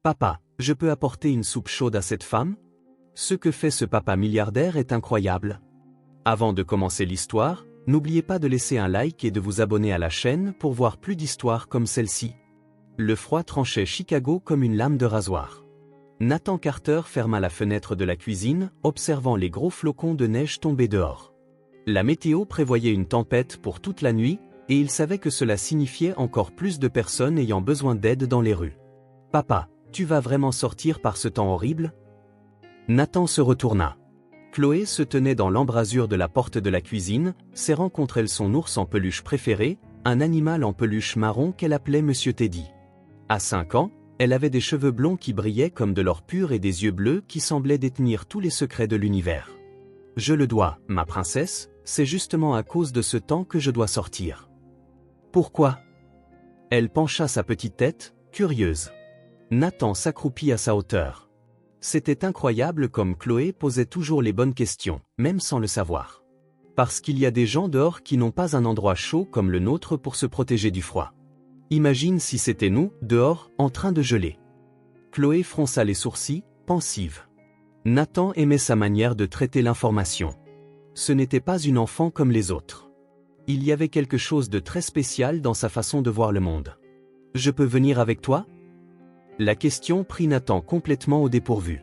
Papa, je peux apporter une soupe chaude à cette femme? Ce que fait ce papa milliardaire est incroyable. Avant de commencer l'histoire, n'oubliez pas de laisser un like et de vous abonner à la chaîne pour voir plus d'histoires comme celle-ci. Le froid tranchait Chicago comme une lame de rasoir. Nathan Carter ferma la fenêtre de la cuisine, observant les gros flocons de neige tomber dehors. La météo prévoyait une tempête pour toute la nuit, et il savait que cela signifiait encore plus de personnes ayant besoin d'aide dans les rues. « Papa, tu vas vraiment sortir par ce temps horrible ?» Nathan se retourna. Chloé se tenait dans l'embrasure de la porte de la cuisine, serrant contre elle son ours en peluche préféré, un animal en peluche marron qu'elle appelait Monsieur Teddy. À 5 ans, elle avait des cheveux blonds qui brillaient comme de l'or pur et des yeux bleus qui semblaient détenir tous les secrets de l'univers. « Je le dois, ma princesse, c'est justement à cause de ce temps que je dois sortir. » « Pourquoi ?» Elle pencha sa petite tête, curieuse. Nathan s'accroupit à sa hauteur. C'était incroyable comme Chloé posait toujours les bonnes questions, même sans le savoir. Parce qu'il y a des gens dehors qui n'ont pas un endroit chaud comme le nôtre pour se protéger du froid. Imagine si c'était nous, dehors, en train de geler. Chloé fronça les sourcils, pensive. Nathan aimait sa manière de traiter l'information. Ce n'était pas une enfant comme les autres. Il y avait quelque chose de très spécial dans sa façon de voir le monde. « Je peux venir avec toi ?» La question prit Nathan complètement au dépourvu.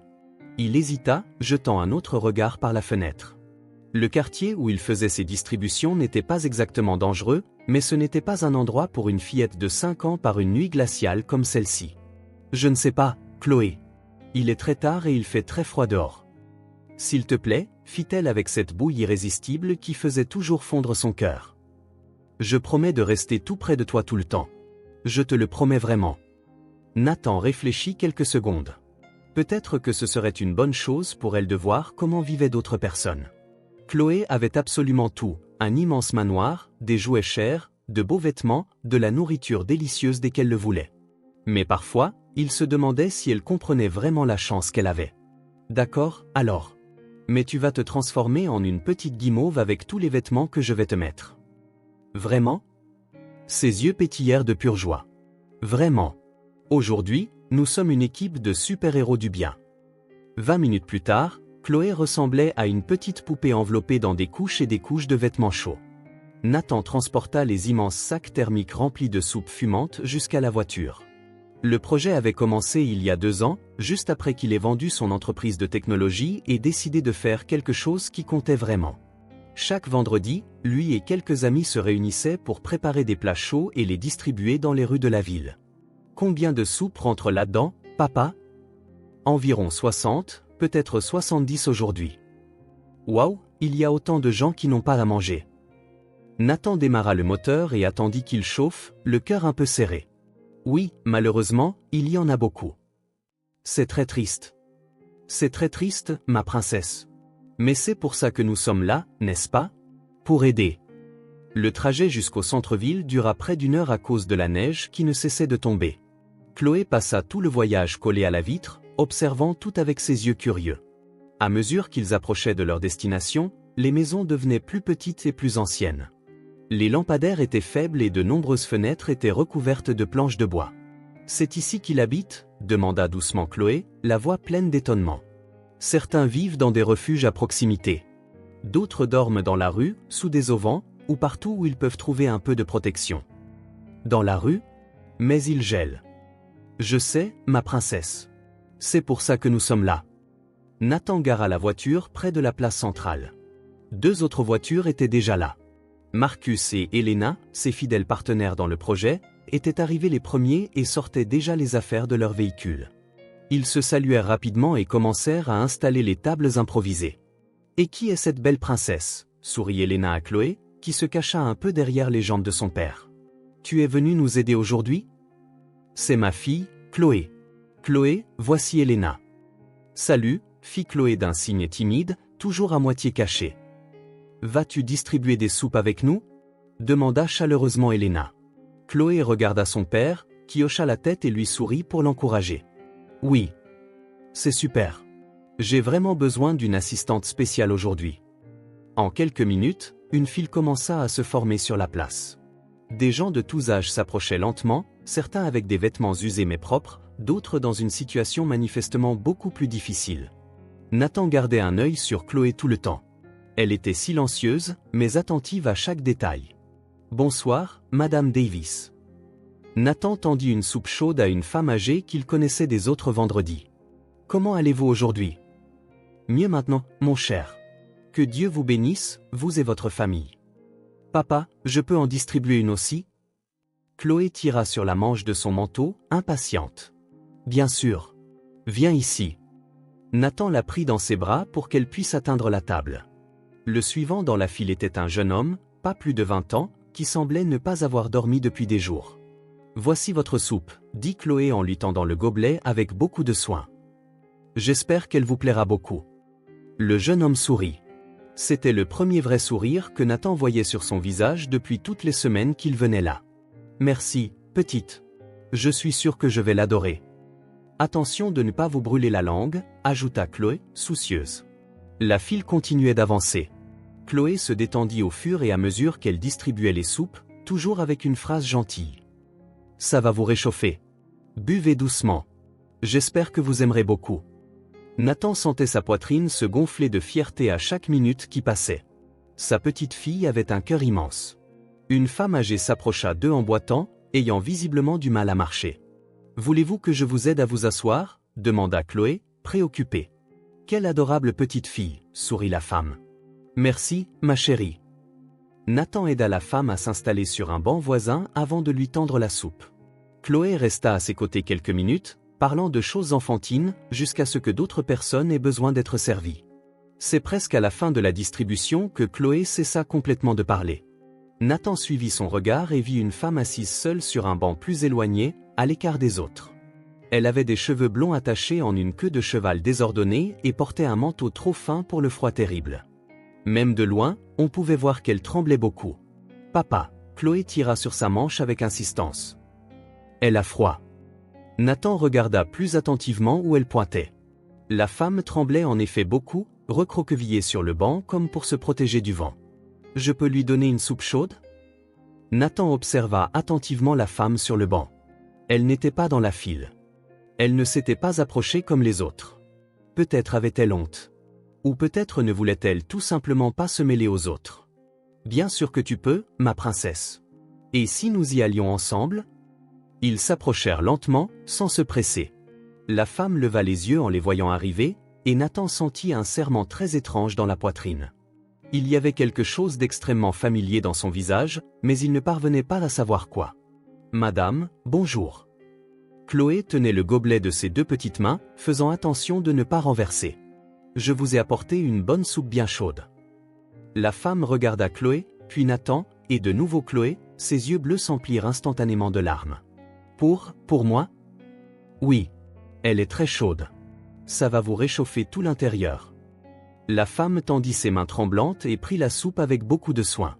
Il hésita, jetant un autre regard par la fenêtre. Le quartier où il faisait ses distributions n'était pas exactement dangereux, mais ce n'était pas un endroit pour une fillette de 5 ans par une nuit glaciale comme celle-ci. « Je ne sais pas, Chloé. Il est très tard et il fait très froid dehors. »« S'il te plaît, » fit-elle avec cette bouille irrésistible qui faisait toujours fondre son cœur. « Je promets de rester tout près de toi tout le temps. Je te le promets vraiment. » Nathan réfléchit quelques secondes. Peut-être que ce serait une bonne chose pour elle de voir comment vivaient d'autres personnes. Chloé avait absolument tout, un immense manoir, des jouets chers, de beaux vêtements, de la nourriture délicieuse dès qu'elle le voulait. Mais parfois, il se demandait si elle comprenait vraiment la chance qu'elle avait. « D'accord, alors. Mais tu vas te transformer en une petite guimauve avec tous les vêtements que je vais te mettre. » « Vraiment ?» Ses yeux pétillèrent de pure joie. « Vraiment. Aujourd'hui, nous sommes une équipe de super-héros du bien. » 20 minutes plus tard, Chloé ressemblait à une petite poupée enveloppée dans des couches et des couches de vêtements chauds. Nathan transporta les immenses sacs thermiques remplis de soupe fumante jusqu'à la voiture. Le projet avait commencé il y a 2 ans, juste après qu'il ait vendu son entreprise de technologie et décidé de faire quelque chose qui comptait vraiment. Chaque vendredi, lui et quelques amis se réunissaient pour préparer des plats chauds et les distribuer dans les rues de la ville. « Combien de soupe rentre là-dedans, papa ?» Environ 60, peut-être 70 aujourd'hui. « Waouh, il y a autant de gens qui n'ont pas à manger. » Nathan démarra le moteur et attendit qu'il chauffe, le cœur un peu serré. « Oui, malheureusement, il y en a beaucoup. C'est très triste. C'est très triste, ma princesse. Mais c'est pour ça que nous sommes là, n'est-ce pas? Pour aider. » Le trajet jusqu'au centre-ville dura près d'1 heure à cause de la neige qui ne cessait de tomber. Chloé passa tout le voyage collé à la vitre, observant tout avec ses yeux curieux. À mesure qu'ils approchaient de leur destination, les maisons devenaient plus petites et plus anciennes. Les lampadaires étaient faibles et de nombreuses fenêtres étaient recouvertes de planches de bois. « C'est ici qu'il habite ?» demanda doucement Chloé, la voix pleine d'étonnement. Certains vivent dans des refuges à proximité. D'autres dorment dans la rue, sous des auvents, ou partout où ils peuvent trouver un peu de protection. Dans la rue? Mais il gèle. Je sais, ma princesse. C'est pour ça que nous sommes là. Nathan gara la voiture près de la place centrale. 2 autres voitures étaient déjà là. Marcus et Elena, ses fidèles partenaires dans le projet, étaient arrivés les premiers et sortaient déjà les affaires de leur véhicule. Ils se saluèrent rapidement et commencèrent à installer les tables improvisées. « Et qui est cette belle princesse ?» sourit Elena à Chloé, qui se cacha un peu derrière les jambes de son père. « Tu es venue nous aider aujourd'hui ?»« C'est ma fille, Chloé. »« Chloé, voici Elena. »« Salut » fit Chloé d'un signe timide, toujours à moitié caché. « Vas-tu distribuer des soupes avec nous ?» demanda chaleureusement Elena. Chloé regarda son père, qui hocha la tête et lui sourit pour l'encourager. « Oui. C'est super. J'ai vraiment besoin d'une assistante spéciale aujourd'hui. » En quelques minutes, une file commença à se former sur la place. Des gens de tous âges s'approchaient lentement, certains avec des vêtements usés mais propres, d'autres dans une situation manifestement beaucoup plus difficile. Nathan gardait un œil sur Chloé tout le temps. Elle était silencieuse, mais attentive à chaque détail. « Bonsoir, Madame Davis. » Nathan tendit une soupe chaude à une femme âgée qu'il connaissait des autres vendredis. « Comment allez-vous aujourd'hui? »« Mieux maintenant, mon cher. Que Dieu vous bénisse, vous et votre famille. »« Papa, je peux en distribuer une aussi ?» Chloé tira sur la manche de son manteau, impatiente. « Bien sûr. Viens ici. » Nathan la prit dans ses bras pour qu'elle puisse atteindre la table. Le suivant dans la file était un jeune homme, pas plus de 20 ans, qui semblait ne pas avoir dormi depuis des jours. « Voici votre soupe, » dit Chloé en lui tendant le gobelet avec beaucoup de soin. « J'espère qu'elle vous plaira beaucoup. » Le jeune homme sourit. C'était le premier vrai sourire que Nathan voyait sur son visage depuis toutes les semaines qu'il venait là. « Merci, petite. Je suis sûr que je vais l'adorer. » Attention de ne pas vous brûler la langue, ajouta Chloé, soucieuse. La file continuait d'avancer. Chloé se détendit au fur et à mesure qu'elle distribuait les soupes, toujours avec une phrase gentille. « Ça va vous réchauffer. Buvez doucement. J'espère que vous aimerez beaucoup. » Nathan sentait sa poitrine se gonfler de fierté à chaque minute qui passait. Sa petite fille avait un cœur immense. Une femme âgée s'approcha d'eux en boitant, ayant visiblement du mal à marcher. « Voulez-vous que je vous aide à vous asseoir ?» demanda Chloé, préoccupée. « Quelle adorable petite fille !» sourit la femme. « Merci, ma chérie. » Nathan aida la femme à s'installer sur un banc voisin avant de lui tendre la soupe. Chloé resta à ses côtés quelques minutes, parlant de choses enfantines, jusqu'à ce que d'autres personnes aient besoin d'être servies. C'est presque à la fin de la distribution que Chloé cessa complètement de parler. Nathan suivit son regard et vit une femme assise seule sur un banc plus éloigné, à l'écart des autres. Elle avait des cheveux blonds attachés en une queue de cheval désordonnée et portait un manteau trop fin pour le froid terrible. Même de loin, on pouvait voir qu'elle tremblait beaucoup. « Papa !» Chloé tira sur sa manche avec insistance. « Elle a froid. » Nathan regarda plus attentivement où elle pointait. La femme tremblait en effet beaucoup, recroquevillée sur le banc comme pour se protéger du vent. « Je peux lui donner une soupe chaude ?» Nathan observa attentivement la femme sur le banc. Elle n'était pas dans la file. Elle ne s'était pas approchée comme les autres. Peut-être avait-elle honte. Ou peut-être ne voulait-elle tout simplement pas se mêler aux autres. « Bien sûr que tu peux, ma princesse. Et si nous y allions ensemble ?» Ils s'approchèrent lentement, sans se presser. La femme leva les yeux en les voyant arriver, et Nathan sentit un serrement très étrange dans la poitrine. Il y avait quelque chose d'extrêmement familier dans son visage, mais il ne parvenait pas à savoir quoi. « Madame, bonjour. » Chloé tenait le gobelet de ses deux petites mains, faisant attention de ne pas renverser. « Je vous ai apporté une bonne soupe bien chaude. » La femme regarda Chloé, puis Nathan, et de nouveau Chloé, ses yeux bleus s'emplirent instantanément de larmes. Pour moi ? Oui. Elle est très chaude. Ça va vous réchauffer tout l'intérieur. » La femme tendit ses mains tremblantes et prit la soupe avec beaucoup de soin.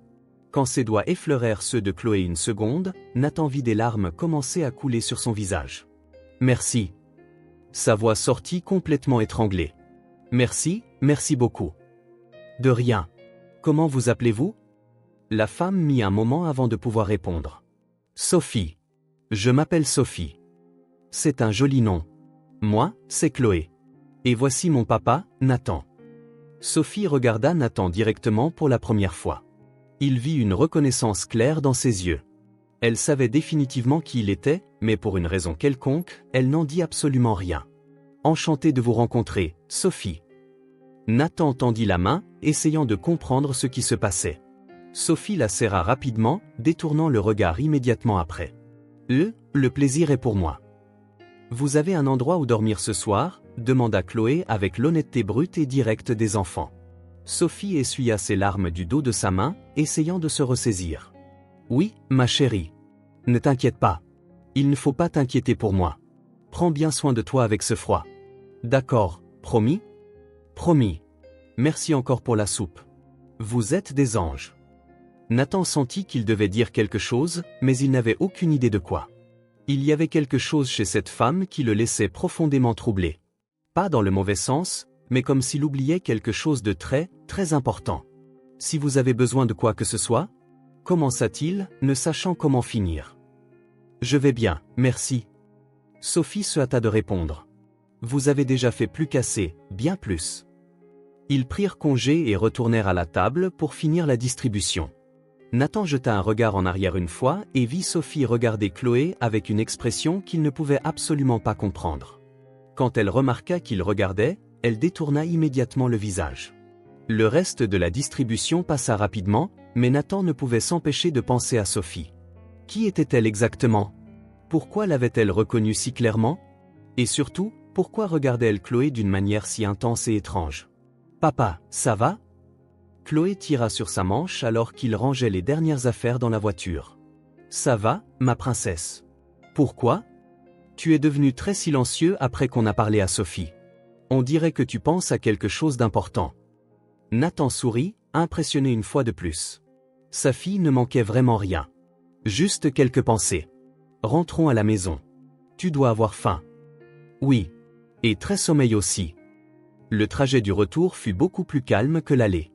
Quand ses doigts effleurèrent ceux de Chloé une seconde, Nathan vit des larmes commencer à couler sur son visage. « Merci. » Sa voix sortit complètement étranglée. « Merci, merci beaucoup. »« De rien. Comment vous appelez-vous » La femme mit un moment avant de pouvoir répondre. « Sophie. Je m'appelle Sophie. » C'est un joli nom. Moi, c'est Chloé. Et voici mon papa, Nathan. Sophie regarda Nathan directement pour la première fois. Il vit une reconnaissance claire dans ses yeux. Elle savait définitivement qui il était, mais pour une raison quelconque, elle n'en dit absolument rien. « Enchanté de vous rencontrer, Sophie. » Nathan tendit la main, essayant de comprendre ce qui se passait. Sophie la serra rapidement, détournant le regard immédiatement après. « Le plaisir est pour moi. »« Vous avez un endroit où dormir ce soir ?» demanda Chloé avec l'honnêteté brute et directe des enfants. Sophie essuya ses larmes du dos de sa main, essayant de se ressaisir. « Oui, ma chérie. Ne t'inquiète pas. Il ne faut pas t'inquiéter pour moi. Prends bien soin de toi avec ce froid. »« D'accord, promis ? » ?»« Promis. Merci encore pour la soupe. Vous êtes des anges. » Nathan sentit qu'il devait dire quelque chose, mais il n'avait aucune idée de quoi. Il y avait quelque chose chez cette femme qui le laissait profondément troublé. Pas dans le mauvais sens, mais comme s'il oubliait quelque chose de très, très important. « Si vous avez besoin de quoi que ce soit ?» commença-t-il, ne sachant comment finir. « Je vais bien, merci. » Sophie se hâta de répondre. Vous avez déjà fait plus qu'assez, bien plus. Ils prirent congé et retournèrent à la table pour finir la distribution. Nathan jeta un regard en arrière une fois et vit Sophie regarder Chloé avec une expression qu'il ne pouvait absolument pas comprendre. Quand elle remarqua qu'il regardait, elle détourna immédiatement le visage. Le reste de la distribution passa rapidement, mais Nathan ne pouvait s'empêcher de penser à Sophie. Qui était-elle exactement? Pourquoi l'avait-elle reconnue si clairement? Et surtout, pourquoi regardait-elle Chloé d'une manière si intense et étrange? Papa, ça va? Chloé tira sur sa manche alors qu'il rangeait les dernières affaires dans la voiture. Ça va, ma princesse? Pourquoi? Tu es devenu très silencieux après qu'on a parlé à Sophie. On dirait que tu penses à quelque chose d'important. Nathan sourit, impressionné une fois de plus. Sa fille ne manquait vraiment rien. Juste quelques pensées. Rentrons à la maison. Tu dois avoir faim. Oui. Et très sommeil aussi. Le trajet du retour fut beaucoup plus calme que l'aller.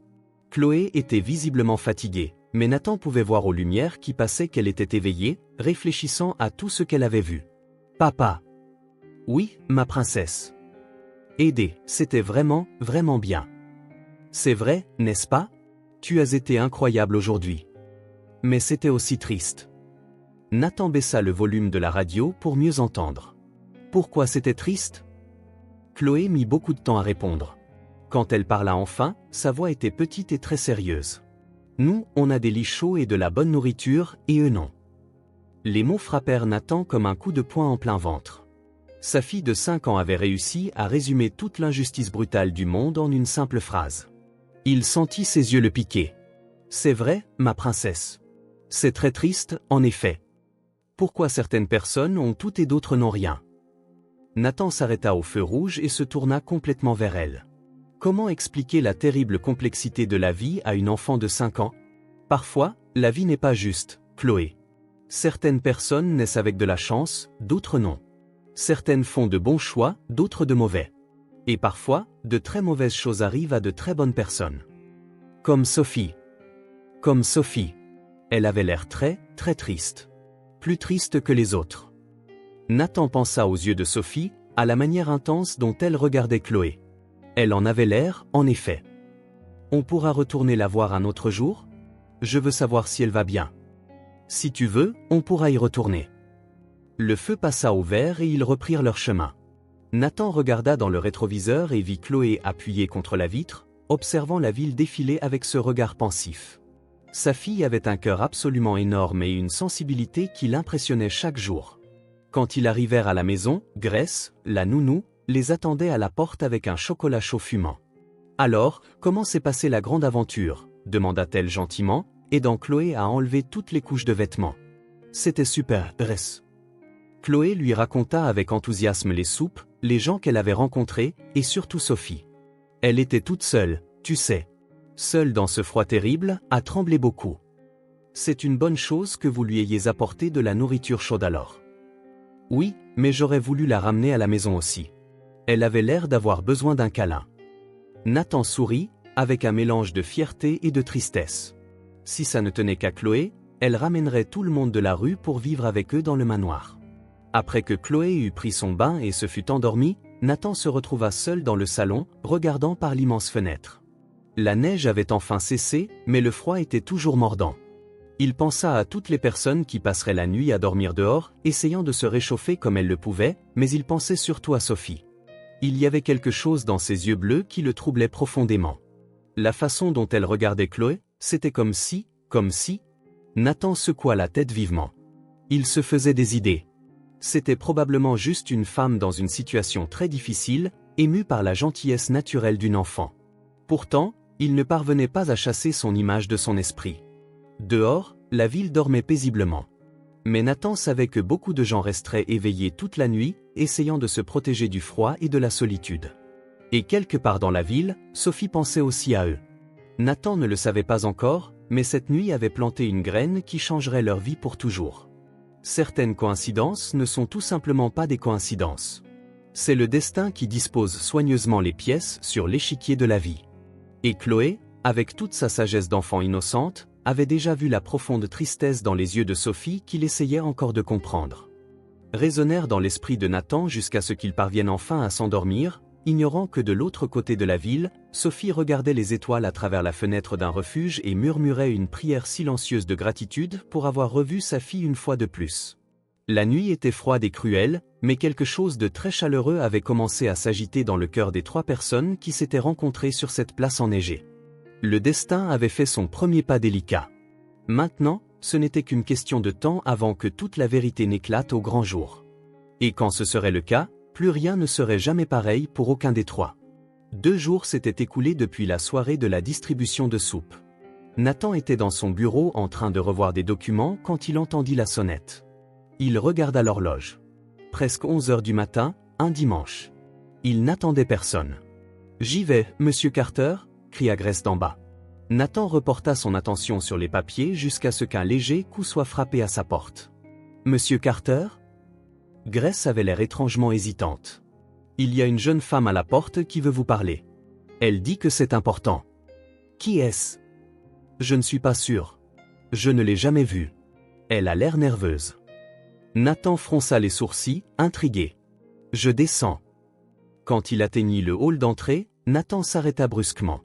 Chloé était visiblement fatiguée, mais Nathan pouvait voir aux lumières qui passaient qu'elle était éveillée, réfléchissant à tout ce qu'elle avait vu. Papa. Oui, ma princesse. Aider, c'était vraiment, vraiment bien. C'est vrai, n'est-ce pas? Tu as été incroyable aujourd'hui. Mais c'était aussi triste. Nathan baissa le volume de la radio pour mieux entendre. Pourquoi c'était triste? Chloé mit beaucoup de temps à répondre. Quand elle parla enfin, sa voix était petite et très sérieuse. Nous, on a des lits chauds et de la bonne nourriture, et eux non. Les mots frappèrent Nathan comme un coup de poing en plein ventre. Sa fille de 5 ans avait réussi à résumer toute l'injustice brutale du monde en une simple phrase. Il sentit ses yeux le piquer. C'est vrai, ma princesse. C'est très triste, en effet. Pourquoi certaines personnes ont tout et d'autres n'ont rien? Nathan s'arrêta au feu rouge et se tourna complètement vers elle. Comment expliquer la terrible complexité de la vie à une enfant de 5 ans? Parfois, la vie n'est pas juste, Chloé. Certaines personnes naissent avec de la chance, d'autres non. Certaines font de bons choix, d'autres de mauvais. Et parfois, de très mauvaises choses arrivent à de très bonnes personnes. Comme Sophie. Comme Sophie. Elle avait l'air très, très triste. Plus triste que les autres. Nathan pensa aux yeux de Sophie, à la manière intense dont elle regardait Chloé. Elle en avait l'air, en effet. On pourra retourner la voir un autre jour? Je veux savoir si elle va bien. Si tu veux, on pourra y retourner. Le feu passa au vert et ils reprirent leur chemin. Nathan regarda dans le rétroviseur et vit Chloé appuyée contre la vitre, observant la ville défiler avec ce regard pensif. Sa fille avait un cœur absolument énorme et une sensibilité qui l'impressionnait chaque jour. Quand ils arrivèrent à la maison, Grace, la nounou, les attendait à la porte avec un chocolat chaud fumant. « Alors, comment s'est passée la grande aventure ?» demanda-t-elle gentiment, aidant Chloé à enlever toutes les couches de vêtements. « C'était super, Grace. » Chloé lui raconta avec enthousiasme les soupes, les gens qu'elle avait rencontrés, et surtout Sophie. Elle était toute seule, tu sais. Seule dans ce froid terrible, à trembler beaucoup. C'est une bonne chose que vous lui ayez apporté de la nourriture chaude alors. Oui, mais j'aurais voulu la ramener à la maison aussi. Elle avait l'air d'avoir besoin d'un câlin. Nathan sourit, avec un mélange de fierté et de tristesse. Si ça ne tenait qu'à Chloé, elle ramènerait tout le monde de la rue pour vivre avec eux dans le manoir. Après que Chloé eut pris son bain et se fut endormie, Nathan se retrouva seul dans le salon, regardant par l'immense fenêtre. La neige avait enfin cessé, mais le froid était toujours mordant. Il pensa à toutes les personnes qui passeraient la nuit à dormir dehors, essayant de se réchauffer comme elles le pouvaient, mais il pensait surtout à Sophie. Il y avait quelque chose dans ses yeux bleus qui le troublait profondément. La façon dont elle regardait Chloé, c'était comme si... Nathan secoua la tête vivement. Il se faisait des idées. C'était probablement juste une femme dans une situation très difficile, émue par la gentillesse naturelle d'une enfant. Pourtant, il ne parvenait pas à chasser son image de son esprit. Dehors, la ville dormait paisiblement. Mais Nathan savait que beaucoup de gens resteraient éveillés toute la nuit, essayant de se protéger du froid et de la solitude. Et quelque part dans la ville, Sophie pensait aussi à eux. Nathan ne le savait pas encore, mais cette nuit avait planté une graine qui changerait leur vie pour toujours. Certaines coïncidences ne sont tout simplement pas des coïncidences. C'est le destin qui dispose soigneusement les pièces sur l'échiquier de la vie. Et Chloé, avec toute sa sagesse d'enfant innocente, avait déjà vu la profonde tristesse dans les yeux de Sophie qu'il essayait encore de comprendre. résonnèrent dans l'esprit de Nathan jusqu'à ce qu'il parvienne enfin à s'endormir, ignorant que de l'autre côté de la ville, Sophie regardait les étoiles à travers la fenêtre d'un refuge et murmurait une prière silencieuse de gratitude pour avoir revu sa fille une fois de plus. La nuit était froide et cruelle, mais quelque chose de très chaleureux avait commencé à s'agiter dans le cœur des 3 personnes qui s'étaient rencontrées sur cette place enneigée. Le destin avait fait son premier pas délicat. Maintenant, ce n'était qu'une question de temps avant que toute la vérité n'éclate au grand jour. Et quand ce serait le cas, plus rien ne serait jamais pareil pour aucun des 3. 2 jours s'étaient écoulés depuis la soirée de la distribution de soupe. Nathan était dans son bureau en train de revoir des documents quand il entendit la sonnette. Il regarda l'horloge. Presque 11 heures du matin, un dimanche. Il n'attendait personne. « J'y vais, monsieur Carter » cria Grace d'en bas. Nathan reporta son attention sur les papiers jusqu'à ce qu'un léger coup soit frappé à sa porte. « Monsieur Carter » Grace avait l'air étrangement hésitante. « Il y a une jeune femme à la porte qui veut vous parler. Elle dit que c'est important. »« Qui est-ce » ?»« Je ne suis pas sûr. Je ne l'ai jamais vue. Elle a l'air nerveuse. » Nathan fronça les sourcils, intrigué. « Je descends. » Quand il atteignit le hall d'entrée, Nathan s'arrêta brusquement.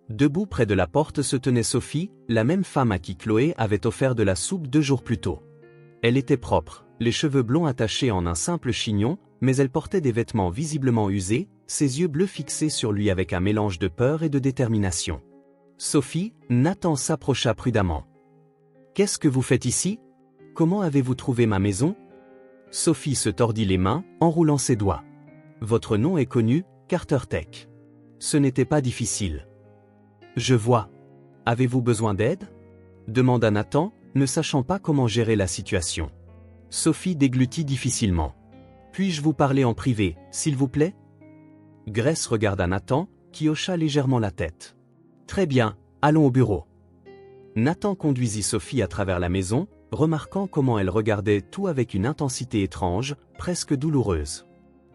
Debout près de la porte se tenait Sophie, la même femme à qui Chloé avait offert de la soupe 2 jours plus tôt. Elle était propre, les cheveux blonds attachés en un simple chignon, mais elle portait des vêtements visiblement usés, ses yeux bleus fixés sur lui avec un mélange de peur et de détermination. « Sophie » Nathan s'approcha prudemment. « Qu'est-ce que vous faites ici ? Comment avez-vous trouvé ma maison ?» Sophie se tordit les mains, enroulant ses doigts. « Votre nom est connu, Carter Tech. » Ce n'était pas difficile. « Je vois. Avez-vous besoin d'aide ?» demanda Nathan, ne sachant pas comment gérer la situation. Sophie déglutit difficilement. « Puis-je vous parler en privé, s'il vous plaît ?» Grace regarda Nathan, qui hocha légèrement la tête. « Très bien, allons au bureau. » Nathan conduisit Sophie à travers la maison, remarquant comment elle regardait tout avec une intensité étrange, presque douloureuse.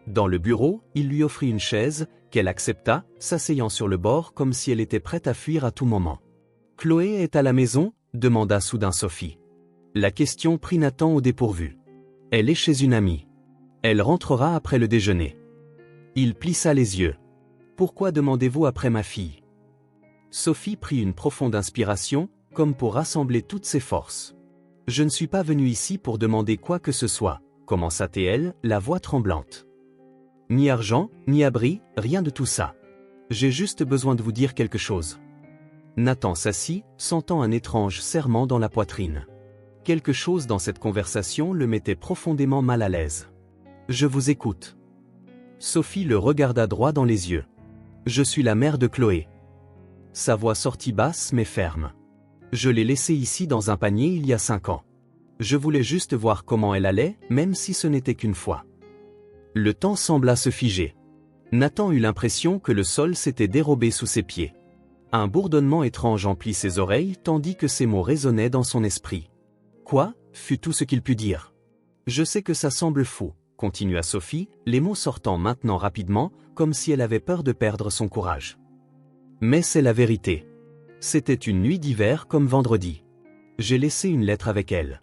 Dans le bureau, il lui offrit une chaise, qu'elle accepta, s'asseyant sur le bord comme si elle était prête à fuir à tout moment. « Chloé est à la maison ?» demanda soudain Sophie. La question prit Nathan au dépourvu. « Elle est chez une amie. Elle rentrera après le déjeuner. » Il plissa les yeux. « Pourquoi demandez-vous après ma fille ?» Sophie prit une profonde inspiration, comme pour rassembler toutes ses forces. « Je ne suis pas venue ici pour demander quoi que ce soit, » commença-t-elle, la voix tremblante. « Ni argent, ni abri, rien de tout ça. J'ai juste besoin de vous dire quelque chose. » Nathan s'assit, sentant un étrange serrement dans la poitrine. Quelque chose dans cette conversation le mettait profondément mal à l'aise. « Je vous écoute. » Sophie le regarda droit dans les yeux. « Je suis la mère de Chloé. » Sa voix sortit basse mais ferme. « Je l'ai laissée ici dans un panier il y a 5 ans. Je voulais juste voir comment elle allait, même si ce n'était qu'une fois. » Le temps sembla se figer. Nathan eut l'impression que le sol s'était dérobé sous ses pieds. Un bourdonnement étrange emplit ses oreilles tandis que ces mots résonnaient dans son esprit. « Quoi ?» fut tout ce qu'il put dire. « Je sais que ça semble fou, » continua Sophie, les mots sortant maintenant rapidement, comme si elle avait peur de perdre son courage. « Mais c'est la vérité. C'était une nuit d'hiver comme vendredi. J'ai laissé une lettre avec elle.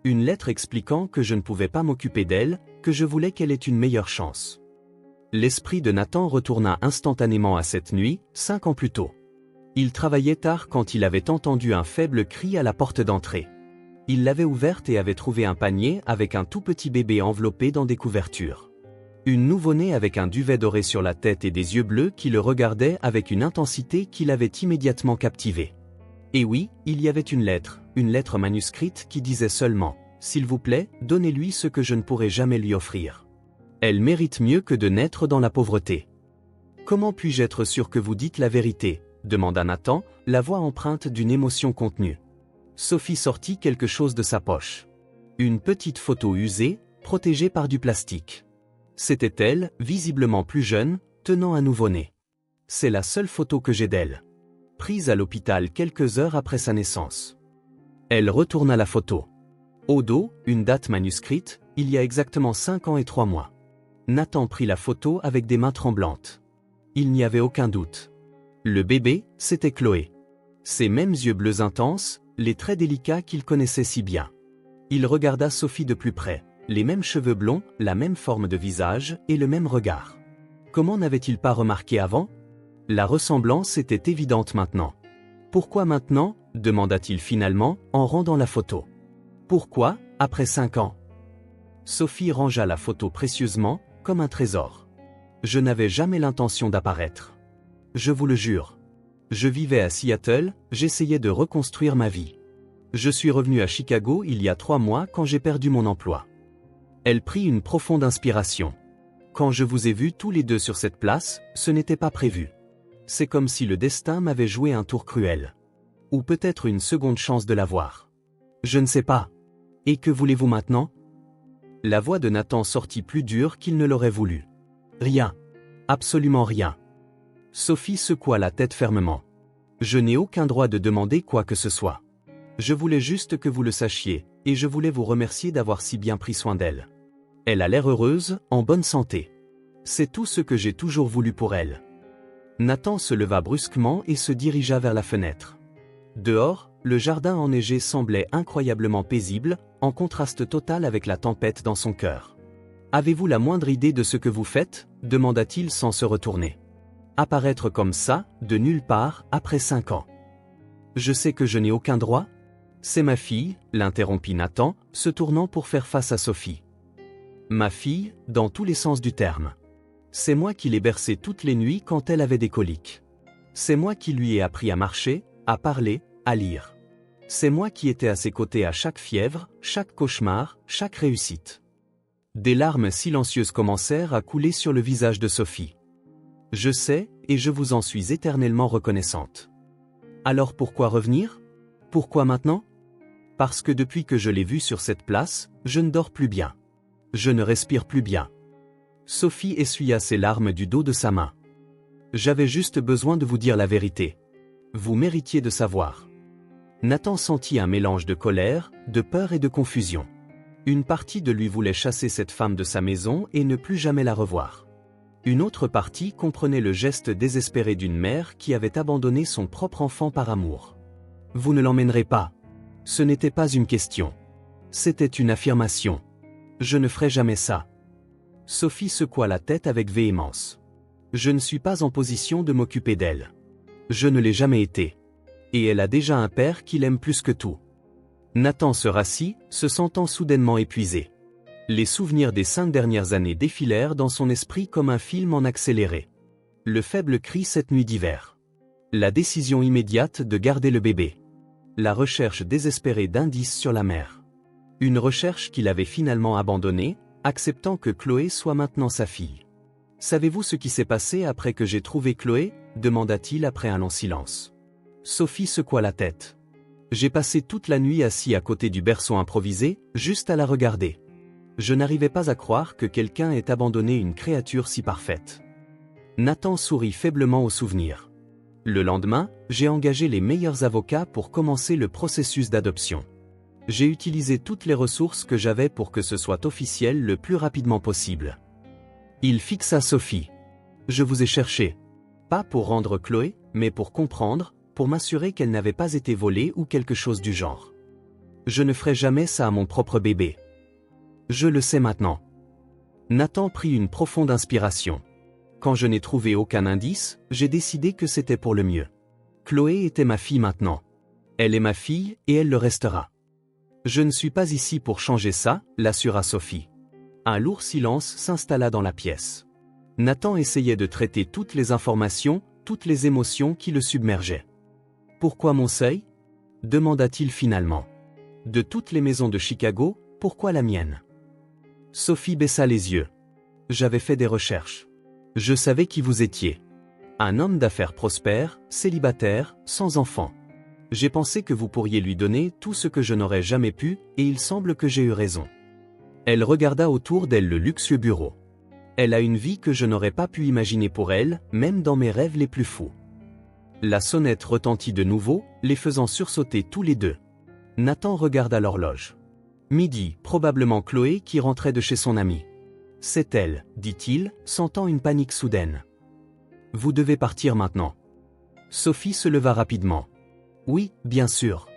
Une lettre expliquant que je ne pouvais pas m'occuper d'elle, que je voulais qu'elle ait une meilleure chance. » L'esprit de Nathan retourna instantanément à cette nuit, 5 ans plus tôt. Il travaillait tard quand il avait entendu un faible cri à la porte d'entrée. Il l'avait ouverte et avait trouvé un panier avec un tout petit bébé enveloppé dans des couvertures. Une nouveau-née avec un duvet doré sur la tête et des yeux bleus qui le regardaient avec une intensité qui l'avait immédiatement captivé. Et oui, il y avait une lettre manuscrite qui disait seulement « S'il vous plaît, donnez-lui ce que je ne pourrai jamais lui offrir. Elle mérite mieux que de naître dans la pauvreté. » « Comment puis-je être sûr que vous dites la vérité ?» demanda Nathan, la voix empreinte d'une émotion contenue. Sophie sortit quelque chose de sa poche. Une petite photo usée, protégée par du plastique. C'était elle, visiblement plus jeune, tenant un nouveau-né. C'est la seule photo que j'ai d'elle. Prise à l'hôpital quelques heures après sa naissance. Elle retourna la photo. Au dos, une date manuscrite, il y a exactement 5 ans et 3 mois. Nathan prit la photo avec des mains tremblantes. Il n'y avait aucun doute. Le bébé, c'était Chloé. Ses mêmes yeux bleus intenses, les traits délicats qu'il connaissait si bien. Il regarda Sophie de plus près. les mêmes cheveux blonds, la même forme de visage et le même regard. Comment n'avait-il pas remarqué avant? La ressemblance était évidente maintenant. Pourquoi maintenant? Demanda-t-il finalement en rendant la photo. Pourquoi, après 5 ans? Sophie rangea la photo précieusement, comme un trésor. Je n'avais jamais l'intention d'apparaître. Je vous le jure. Je vivais à Seattle, j'essayais de reconstruire ma vie. Je suis revenu à Chicago il y a 3 mois quand j'ai perdu mon emploi. Elle prit une profonde inspiration. Quand je vous ai vus tous les deux sur cette place, ce n'était pas prévu. C'est comme si le destin m'avait joué un tour cruel. Ou peut-être une seconde chance de l'avoir. Je ne sais pas. Et que voulez-vous maintenant? La voix de Nathan sortit plus dure qu'il ne l'aurait voulu. Rien. Absolument rien. Sophie secoua la tête fermement. Je n'ai aucun droit de demander quoi que ce soit. Je voulais juste que vous le sachiez, et je voulais vous remercier d'avoir si bien pris soin d'elle. Elle a l'air heureuse, en bonne santé. C'est tout ce que j'ai toujours voulu pour elle. Nathan se leva brusquement et se dirigea vers la fenêtre. Dehors, le jardin enneigé semblait incroyablement paisible, en contraste total avec la tempête dans son cœur. Avez-vous la moindre idée de ce que vous faites? Demanda-t-il sans se retourner. Apparaître comme ça, de nulle part, après 5 ans. Je sais que je n'ai aucun droit. C'est ma fille, l'interrompit Nathan, se tournant pour faire face à Sophie. Ma fille, dans tous les sens du terme. C'est moi qui l'ai bercée toutes les nuits quand elle avait des coliques. C'est moi qui lui ai appris à marcher, à parler, à lire. C'est moi qui étais à ses côtés à chaque fièvre, chaque cauchemar, chaque réussite. Des larmes silencieuses commencèrent à couler sur le visage de Sophie. Je sais, et je vous en suis éternellement reconnaissante. Alors pourquoi revenir? Pourquoi maintenant? Parce que depuis que je l'ai vue sur cette place, je ne dors plus bien. Je ne respire plus bien. Sophie essuya ses larmes du dos de sa main. J'avais juste besoin de vous dire la vérité. Vous méritiez de savoir. Nathan sentit un mélange de colère, de peur et de confusion. Une partie de lui voulait chasser cette femme de sa maison et ne plus jamais la revoir. Une autre partie comprenait le geste désespéré d'une mère qui avait abandonné son propre enfant par amour. Vous ne l'emmènerez pas. Ce n'était pas une question. C'était une affirmation. Je ne ferai jamais ça. Sophie secoua la tête avec véhémence. Je ne suis pas en position de m'occuper d'elle. Je ne l'ai jamais été. Et elle a déjà un père qui l'aime plus que tout. Nathan se rassit, se sentant soudainement épuisé. Les souvenirs des 5 dernières années défilèrent dans son esprit comme un film en accéléré. Le faible cri cette nuit d'hiver. La décision immédiate de garder le bébé. La recherche désespérée d'indices sur la mère. Une recherche qu'il avait finalement abandonnée, acceptant que Chloé soit maintenant sa fille. Savez-vous ce qui s'est passé après que j'ai trouvé Chloé? Demanda-t-il après un long silence. Sophie secoua la tête. J'ai passé toute la nuit assis à côté du berceau improvisé, juste à la regarder. Je n'arrivais pas à croire que quelqu'un ait abandonné une créature si parfaite. Nathan sourit faiblement au souvenir. Le lendemain, j'ai engagé les meilleurs avocats pour commencer le processus d'adoption. J'ai utilisé toutes les ressources que j'avais pour que ce soit officiel le plus rapidement possible. Il fixa Sophie. Je vous ai cherché. Pas pour rendre Chloé, mais pour comprendre, pour m'assurer qu'elle n'avait pas été volée ou quelque chose du genre. Je ne ferai jamais ça à mon propre bébé. Je le sais maintenant. Nathan prit une profonde inspiration. Quand je n'ai trouvé aucun indice, j'ai décidé que c'était pour le mieux. Chloé était ma fille maintenant. Elle est ma fille et elle le restera. Je ne suis pas ici pour changer ça, l'assura Sophie. Un lourd silence s'installa dans la pièce. Nathan essayait de traiter toutes les informations, toutes les émotions qui le submergeaient. Pourquoi mon seuil? Demanda-t-il finalement. De toutes les maisons de Chicago, pourquoi la mienne? Sophie baissa les yeux. J'avais fait des recherches. Je savais qui vous étiez. Un homme d'affaires prospère, célibataire, sans enfant. J'ai pensé que vous pourriez lui donner tout ce que je n'aurais jamais pu, et il semble que j'ai eu raison. Elle regarda autour d'elle le luxueux bureau. Elle a une vie que je n'aurais pas pu imaginer pour elle, même dans mes rêves les plus fous. La sonnette retentit de nouveau, les faisant sursauter tous les deux. Nathan regarda l'horloge. Midi, probablement Chloé qui rentrait de chez son amie. C'est elle, dit-il, sentant une panique soudaine. Vous devez partir maintenant. Sophie se leva rapidement. Oui, bien sûr.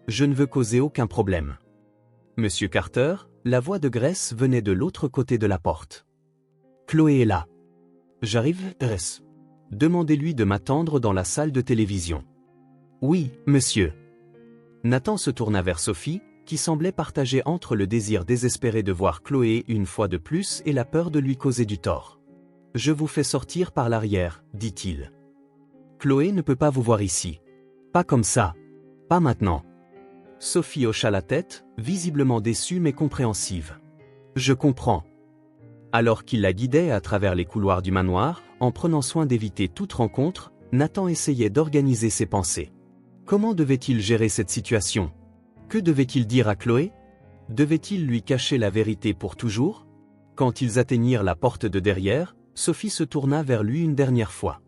Je ne veux causer aucun problème. Monsieur Carter, la voix de Grace venait de l'autre côté de la porte. Chloé est là. J'arrive, Grace. Demandez-lui de m'attendre dans la salle de télévision. Oui, monsieur. Nathan se tourna vers Sophie, qui semblait partager entre le désir désespéré de voir Chloé une fois de plus et la peur de lui causer du tort. Je vous fais sortir par l'arrière, dit-il. Chloé ne peut pas vous voir ici. Pas comme ça. Pas maintenant. Sophie hocha la tête, visiblement déçue mais compréhensive. Je comprends. Alors qu'il la guidait à travers les couloirs du manoir, en prenant soin d'éviter toute rencontre, Nathan essayait d'organiser ses pensées. Comment devait-il gérer cette situation? Que devait-il dire à Chloé? Devait-il lui cacher la vérité pour toujours? Quand ils atteignirent la porte de derrière, Sophie se tourna vers lui une dernière fois.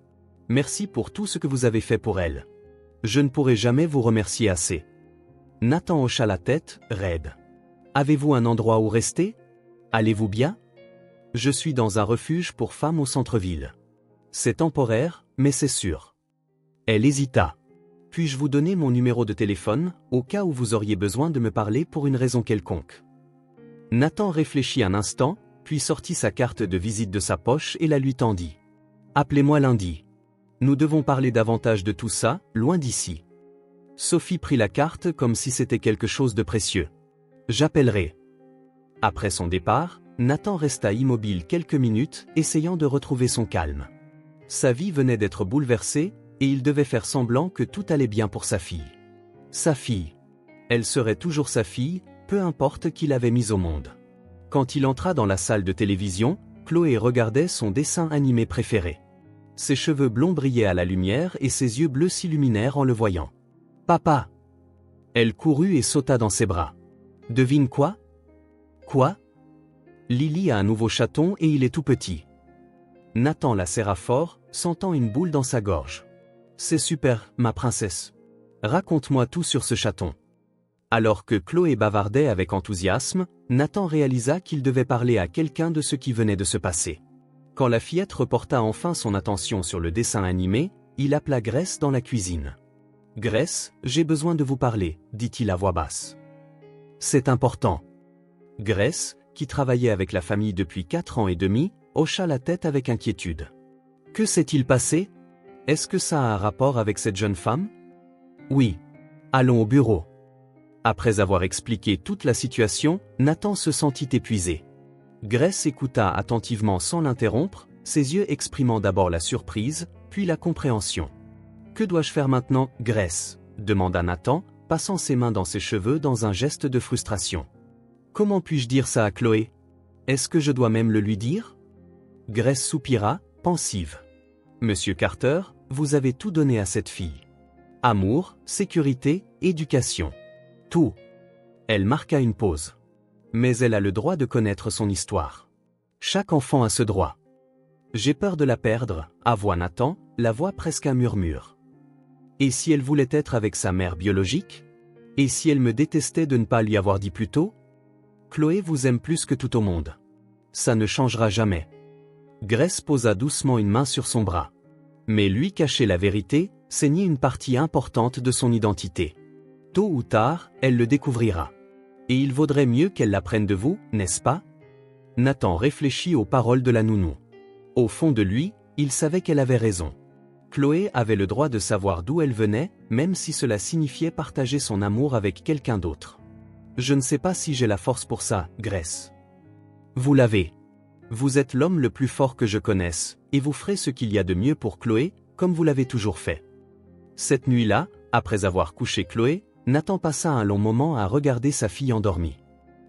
Merci pour tout ce que vous avez fait pour elle. Je ne pourrai jamais vous remercier assez. Nathan hocha la tête, raide. Avez-vous un endroit où rester? Allez-vous bien? Je suis dans un refuge pour femmes au centre-ville. C'est temporaire, mais c'est sûr. Elle hésita. Puis-je vous donner mon numéro de téléphone, au cas où vous auriez besoin de me parler pour une raison quelconque? Nathan réfléchit un instant, puis sortit sa carte de visite de sa poche et la lui tendit. Appelez-moi lundi. Nous devons parler davantage de tout ça, loin d'ici. Sophie prit la carte comme si c'était quelque chose de précieux. J'appellerai. Après son départ, Nathan resta immobile quelques minutes, essayant de retrouver son calme. Sa vie venait d'être bouleversée, et il devait faire semblant que tout allait bien pour sa fille. Sa fille. Elle serait toujours sa fille, peu importe qui l'avait mise au monde. Quand il entra dans la salle de télévision, Chloé regardait son dessin animé préféré. Ses cheveux blonds brillaient à la lumière et ses yeux bleus s'illuminèrent en le voyant. « Papa !» Elle courut et sauta dans ses bras. « Devine quoi? »« Quoi ?» Lily a un nouveau chaton et il est tout petit. Nathan la serra fort, sentant une boule dans sa gorge. C'est super, ma princesse. Raconte-moi tout sur ce chaton. Alors que Chloé bavardait avec enthousiasme, Nathan réalisa qu'il devait parler à quelqu'un de ce qui venait de se passer. Quand la fillette reporta enfin son attention sur le dessin animé, il appela Grace dans la cuisine. « Grace, j'ai besoin de vous parler, dit-il à voix basse. C'est important. » Grace, qui travaillait avec la famille depuis 4 ans et demi, hocha la tête avec inquiétude. « Que s'est-il passé? Est-ce que ça a un rapport avec cette jeune femme? » Oui. Allons au bureau. Après avoir expliqué toute la situation, Nathan se sentit épuisé. Grace écouta attentivement sans l'interrompre, ses yeux exprimant d'abord la surprise, puis la compréhension. « Que dois-je faire maintenant, Grace ?» demanda Nathan, passant ses mains dans ses cheveux dans un geste de frustration. « Comment puis-je dire ça à Chloé? Est-ce que je dois même le lui dire? » Grace soupira, pensive. « Monsieur Carter, vous avez tout donné à cette fille. Amour, sécurité, éducation. Tout. » Elle marqua une pause. « Mais elle a le droit de connaître son histoire. Chaque enfant a ce droit. » « J'ai peur de la perdre, » avoua Nathan, la voix presque un murmure. « Et si elle voulait être avec sa mère biologique? Et si elle me détestait de ne pas lui avoir dit plus tôt? Chloé vous aime plus que tout au monde. Ça ne changera jamais. » Grace posa doucement une main sur son bras. Mais lui cacher la vérité, c'est nier une partie importante de son identité. Tôt ou tard, elle le découvrira. Et il vaudrait mieux qu'elle l'apprenne de vous, n'est-ce pas? Nathan réfléchit aux paroles de la nounou. Au fond de lui, il savait qu'elle avait raison. Chloé avait le droit de savoir d'où elle venait, même si cela signifiait partager son amour avec quelqu'un d'autre. Je ne sais pas si j'ai la force pour ça, Grace. Vous l'avez. Vous êtes l'homme le plus fort que je connaisse, et vous ferez ce qu'il y a de mieux pour Chloé, comme vous l'avez toujours fait. Cette nuit-là, après avoir couché Chloé, Nathan passa un long moment à regarder sa fille endormie.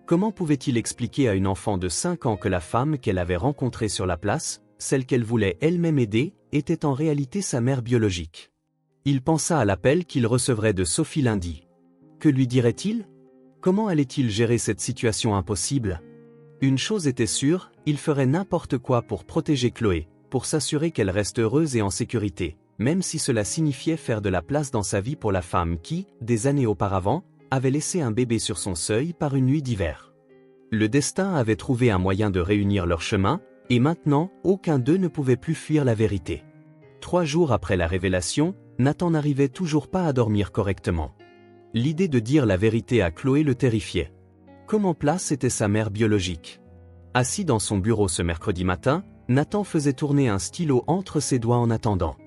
Comment pouvait-il expliquer à une enfant de 5 ans que la femme qu'elle avait rencontrée sur la place, celle qu'elle voulait elle-même aider, était en réalité sa mère biologique? Il pensa à l'appel qu'il recevrait de Sophie lundi. Que lui dirait-il? Comment allait-il gérer cette situation impossible? Une chose était sûre, il ferait n'importe quoi pour protéger Chloé, pour s'assurer qu'elle reste heureuse et en sécurité, même si cela signifiait faire de la place dans sa vie pour la femme qui, des années auparavant, avait laissé un bébé sur son seuil par une nuit d'hiver. Le destin avait trouvé un moyen de réunir leurs chemins, et maintenant, aucun d'eux ne pouvait plus fuir la vérité. 3 jours après la révélation, Nathan n'arrivait toujours pas à dormir correctement. L'idée de dire la vérité à Chloé le terrifiait. Comme en place était sa mère biologique. Assis dans son bureau ce mercredi matin, Nathan faisait tourner un stylo entre ses doigts en attendant.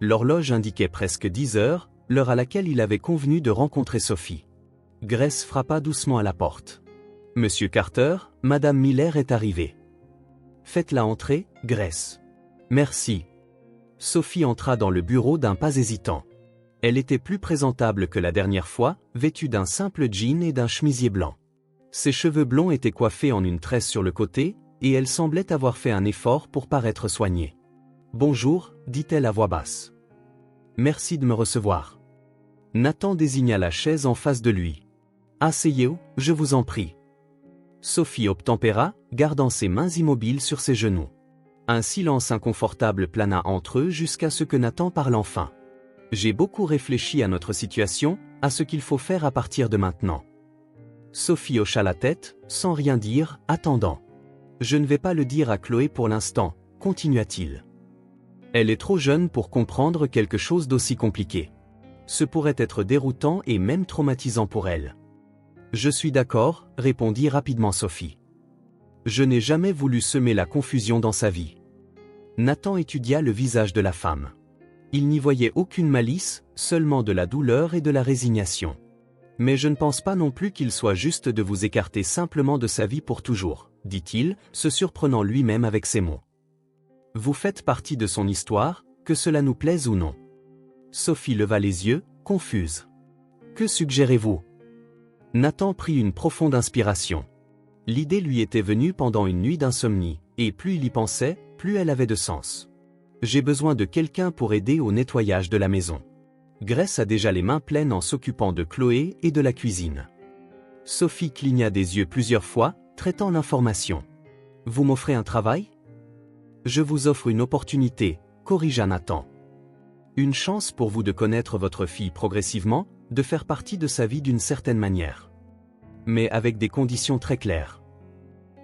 L'horloge indiquait presque 10 heures, l'heure à laquelle il avait convenu de rencontrer Sophie. Grace frappa doucement à la porte. « Monsieur Carter, Madame Miller est arrivée. »« Faites-la entrer, Grace. »« Merci. » Sophie entra dans le bureau d'un pas hésitant. Elle était plus présentable que la dernière fois, vêtue d'un simple jean et d'un chemisier blanc. Ses cheveux blonds étaient coiffés en une tresse sur le côté, et elle semblait avoir fait un effort pour paraître soignée. « Bonjour, dit-elle à voix basse. Merci de me recevoir. » Nathan désigna la chaise en face de lui. « Asseyez-vous, je vous en prie. » Sophie obtempéra, gardant ses mains immobiles sur ses genoux. Un silence inconfortable plana entre eux jusqu'à ce que Nathan parle enfin. « J'ai beaucoup réfléchi à notre situation, à ce qu'il faut faire à partir de maintenant. » Sophie hocha la tête, sans rien dire, attendant. « Je ne vais pas le dire à Chloé pour l'instant, » continua-t-il. « Elle est trop jeune pour comprendre quelque chose d'aussi compliqué. Ce pourrait être déroutant et même traumatisant pour elle. »« Je suis d'accord, » répondit rapidement Sophie. « Je n'ai jamais voulu semer la confusion dans sa vie. » Nathan étudia le visage de la femme. Il n'y voyait aucune malice, seulement de la douleur et de la résignation. « Mais je ne pense pas non plus qu'il soit juste de vous écarter simplement de sa vie pour toujours, » dit-il, se surprenant lui-même avec ces mots. « Vous faites partie de son histoire, que cela nous plaise ou non. » Sophie leva les yeux, confuse. « Que suggérez-vous » Nathan prit une profonde inspiration. L'idée lui était venue pendant une nuit d'insomnie, et plus il y pensait, plus elle avait de sens. « J'ai besoin de quelqu'un pour aider au nettoyage de la maison. Grace a déjà les mains pleines en s'occupant de Chloé et de la cuisine. » Sophie cligna des yeux plusieurs fois, traitant l'information. « Vous m'offrez un travail ? » « Je vous offre une opportunité, » corrigea Nathan. « Une chance pour vous de connaître votre fille progressivement, de faire partie de sa vie d'une certaine manière. Mais avec des conditions très claires. »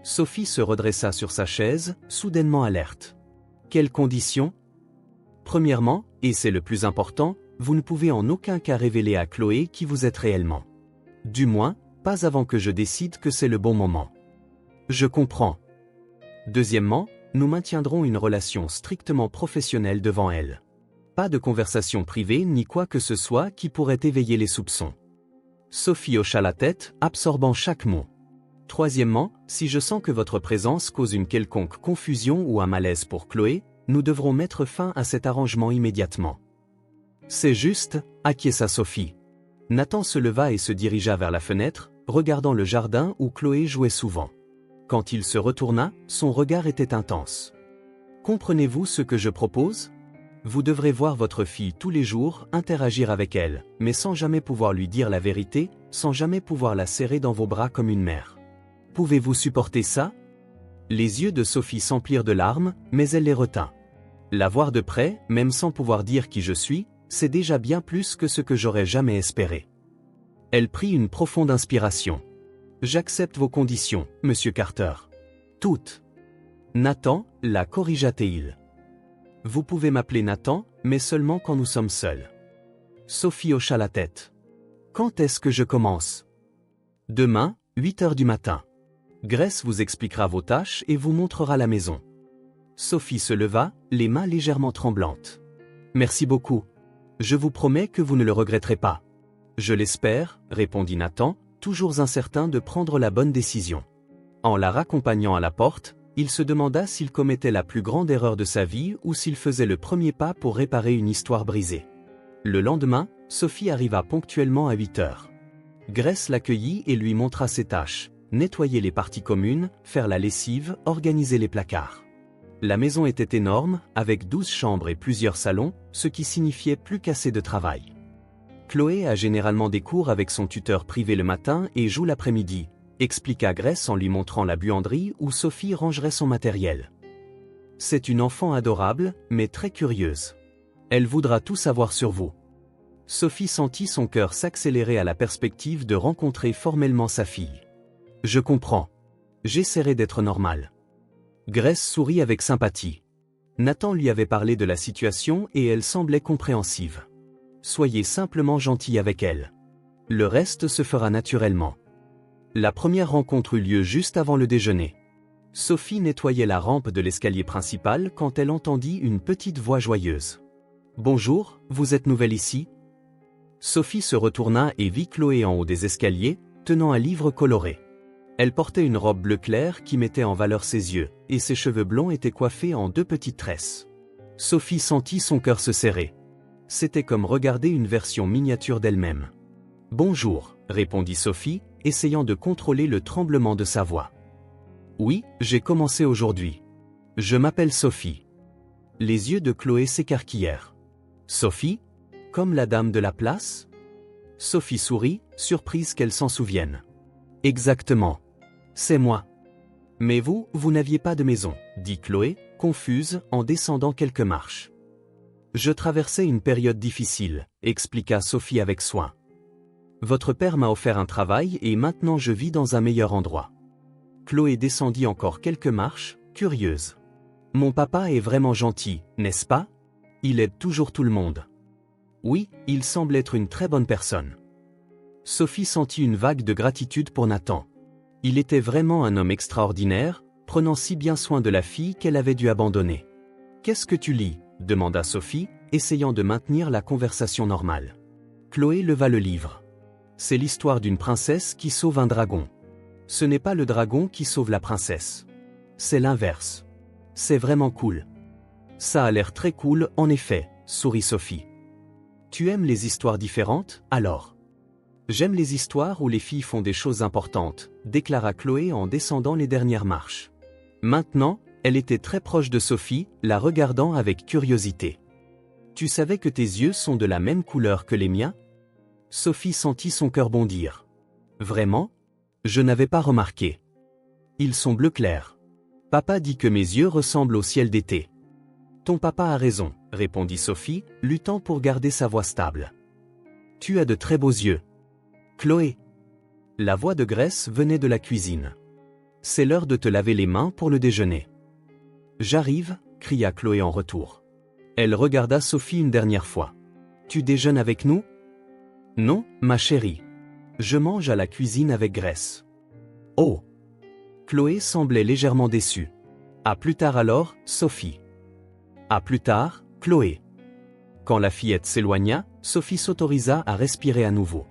Sophie se redressa sur sa chaise, soudainement alerte. « Quelles conditions ? » Premièrement, et c'est le plus important, vous ne pouvez en aucun cas révéler à Chloé qui vous êtes réellement. Du moins, pas avant que je décide que c'est le bon moment. Je comprends. Deuxièmement, nous maintiendrons une relation strictement professionnelle devant elle. Pas de conversation privée ni quoi que ce soit qui pourrait éveiller les soupçons. Sophie hocha la tête, absorbant chaque mot. Troisièmement, si je sens que votre présence cause une quelconque confusion ou un malaise pour Chloé, nous devrons mettre fin à cet arrangement immédiatement. C'est juste, acquiesça Sophie. Nathan se leva et se dirigea vers la fenêtre, regardant le jardin où Chloé jouait souvent. Quand il se retourna, son regard était intense. « Comprenez-vous ce que je propose ? Vous devrez voir votre fille tous les jours, interagir avec elle, mais sans jamais pouvoir lui dire la vérité, sans jamais pouvoir la serrer dans vos bras comme une mère. Pouvez-vous supporter ça ?» Les yeux de Sophie s'emplirent de larmes, mais elle les retint. « La voir de près, même sans pouvoir dire qui je suis, c'est déjà bien plus que ce que j'aurais jamais espéré. » Elle prit une profonde inspiration. « J'accepte vos conditions, Monsieur Carter. Toutes. » Nathan, la corrigea-t-il. « Vous pouvez m'appeler Nathan, mais seulement quand nous sommes seuls. » Sophie hocha la tête. « Quand est-ce que je commence ? » « Demain, 8 heures du matin. Grace vous expliquera vos tâches et vous montrera la maison. » Sophie se leva, les mains légèrement tremblantes. « Merci beaucoup. Je vous promets que vous ne le regretterez pas. »« Je l'espère, » répondit Nathan, toujours incertain de prendre la bonne décision. En la raccompagnant à la porte, il se demanda s'il commettait la plus grande erreur de sa vie ou s'il faisait le premier pas pour réparer une histoire brisée. Le lendemain, Sophie arriva ponctuellement à 8 heures. Grace l'accueillit et lui montra ses tâches, nettoyer les parties communes, faire la lessive, organiser les placards. La maison était énorme, avec 12 chambres et plusieurs salons, ce qui signifiait plus qu'assez de travail. Chloé a généralement des cours avec son tuteur privé le matin et joue l'après-midi, expliqua Grace en lui montrant la buanderie où Sophie rangerait son matériel. C'est une enfant adorable, mais très curieuse. Elle voudra tout savoir sur vous. Sophie sentit son cœur s'accélérer à la perspective de rencontrer formellement sa fille. Je comprends. J'essaierai d'être normal. Grace sourit avec sympathie. Nathan lui avait parlé de la situation et elle semblait compréhensive. Soyez simplement gentil avec elle. Le reste se fera naturellement. La première rencontre eut lieu juste avant le déjeuner. Sophie nettoyait la rampe de l'escalier principal quand elle entendit une petite voix joyeuse. « Bonjour, vous êtes nouvelle ici ?» Sophie se retourna et vit Chloé en haut des escaliers, tenant un livre coloré. Elle portait une robe bleu clair qui mettait en valeur ses yeux, et ses cheveux blonds étaient coiffés en 2 petites tresses. Sophie sentit son cœur se serrer. C'était comme regarder une version miniature d'elle-même. « Bonjour », répondit Sophie, essayant de contrôler le tremblement de sa voix. « Oui, j'ai commencé aujourd'hui. Je m'appelle Sophie. » Les yeux de Chloé s'écarquillèrent. « Sophie ? Comme la dame de la place ?» Sophie sourit, surprise qu'elle s'en souvienne. « Exactement. C'est moi. »« Mais vous n'aviez pas de maison, » dit Chloé, confuse, en descendant quelques marches. « Je traversais une période difficile, » expliqua Sophie avec soin. « Votre père m'a offert un travail et maintenant je vis dans un meilleur endroit. » Chloé descendit encore quelques marches, curieuse. « Mon papa est vraiment gentil, n'est-ce pas? Il aide toujours tout le monde. » Oui, il semble être une très bonne personne. Sophie sentit une vague de gratitude pour Nathan. Il était vraiment un homme extraordinaire, prenant si bien soin de la fille qu'elle avait dû abandonner. « Qu'est-ce que tu lis ?» demanda Sophie, essayant de maintenir la conversation normale. Chloé leva le livre. « C'est l'histoire d'une princesse qui sauve un dragon. Ce n'est pas le dragon qui sauve la princesse. C'est l'inverse. C'est vraiment cool. »« Ça a l'air très cool, en effet, » sourit Sophie. « Tu aimes les histoires différentes, alors ? » « J'aime les histoires où les filles font des choses importantes, » déclara Chloé en descendant les dernières marches. Maintenant, elle était très proche de Sophie, la regardant avec curiosité. « Tu savais que tes yeux sont de la même couleur que les miens ?» Sophie sentit son cœur bondir. « Vraiment ? Je n'avais pas remarqué. Ils sont bleu clair. Papa dit que mes yeux ressemblent au ciel d'été. »« Ton papa a raison, » répondit Sophie, luttant pour garder sa voix stable. « Tu as de très beaux yeux. » Chloé. La voix de Grace venait de la cuisine. « C'est l'heure de te laver les mains pour le déjeuner. »« J'arrive, » cria Chloé en retour. Elle regarda Sophie une dernière fois. « Tu déjeunes avec nous ?»« Non, ma chérie. Je mange à la cuisine avec Grace. »« Oh !» Chloé semblait légèrement déçue. « À plus tard alors, Sophie. »« À plus tard, Chloé. » Quand la fillette s'éloigna, Sophie s'autorisa à respirer à nouveau.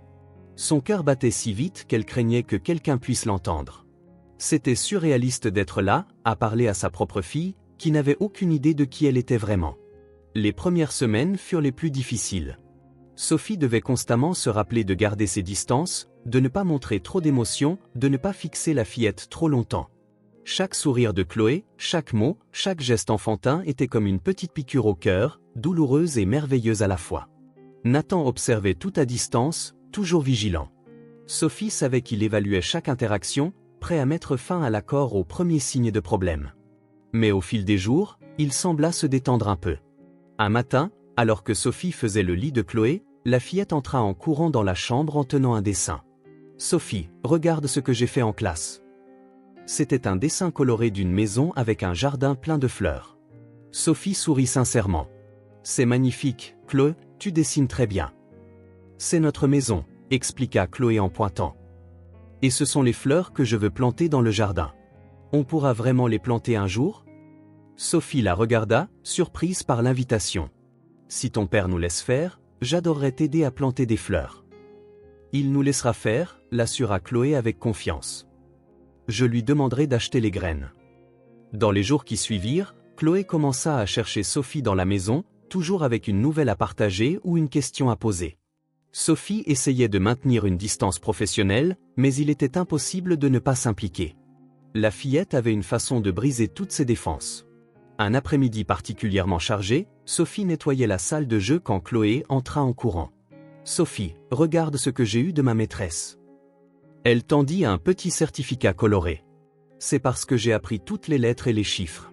Son cœur battait si vite qu'elle craignait que quelqu'un puisse l'entendre. C'était surréaliste d'être là, à parler à sa propre fille, qui n'avait aucune idée de qui elle était vraiment. Les premières semaines furent les plus difficiles. Sophie devait constamment se rappeler de garder ses distances, de ne pas montrer trop d'émotion, de ne pas fixer la fillette trop longtemps. Chaque sourire de Chloé, chaque mot, chaque geste enfantin était comme une petite piqûre au cœur, douloureuse et merveilleuse à la fois. Nathan observait tout à distance, toujours vigilant. Sophie savait qu'il évaluait chaque interaction, prêt à mettre fin à l'accord au premier signe de problème. Mais au fil des jours, il sembla se détendre un peu. Un matin, alors que Sophie faisait le lit de Chloé, la fillette entra en courant dans la chambre en tenant un dessin. « Sophie, regarde ce que j'ai fait en classe. » C'était un dessin coloré d'une maison avec un jardin plein de fleurs. Sophie sourit sincèrement. « C'est magnifique, Chloé, tu dessines très bien. » « C'est notre maison, » expliqua Chloé en pointant. « Et ce sont les fleurs que je veux planter dans le jardin. On pourra vraiment les planter un jour ?» Sophie la regarda, surprise par l'invitation. « Si ton père nous laisse faire, j'adorerais t'aider à planter des fleurs. »« Il nous laissera faire, » l'assura Chloé avec confiance. « Je lui demanderai d'acheter les graines. » Dans les jours qui suivirent, Chloé commença à chercher Sophie dans la maison, toujours avec une nouvelle à partager ou une question à poser. Sophie essayait de maintenir une distance professionnelle, mais il était impossible de ne pas s'impliquer. La fillette avait une façon de briser toutes ses défenses. Un après-midi particulièrement chargé, Sophie nettoyait la salle de jeu quand Chloé entra en courant. « Sophie, regarde ce que j'ai eu de ma maîtresse. » Elle tendit un petit certificat coloré. « C'est parce que j'ai appris toutes les lettres et les chiffres. »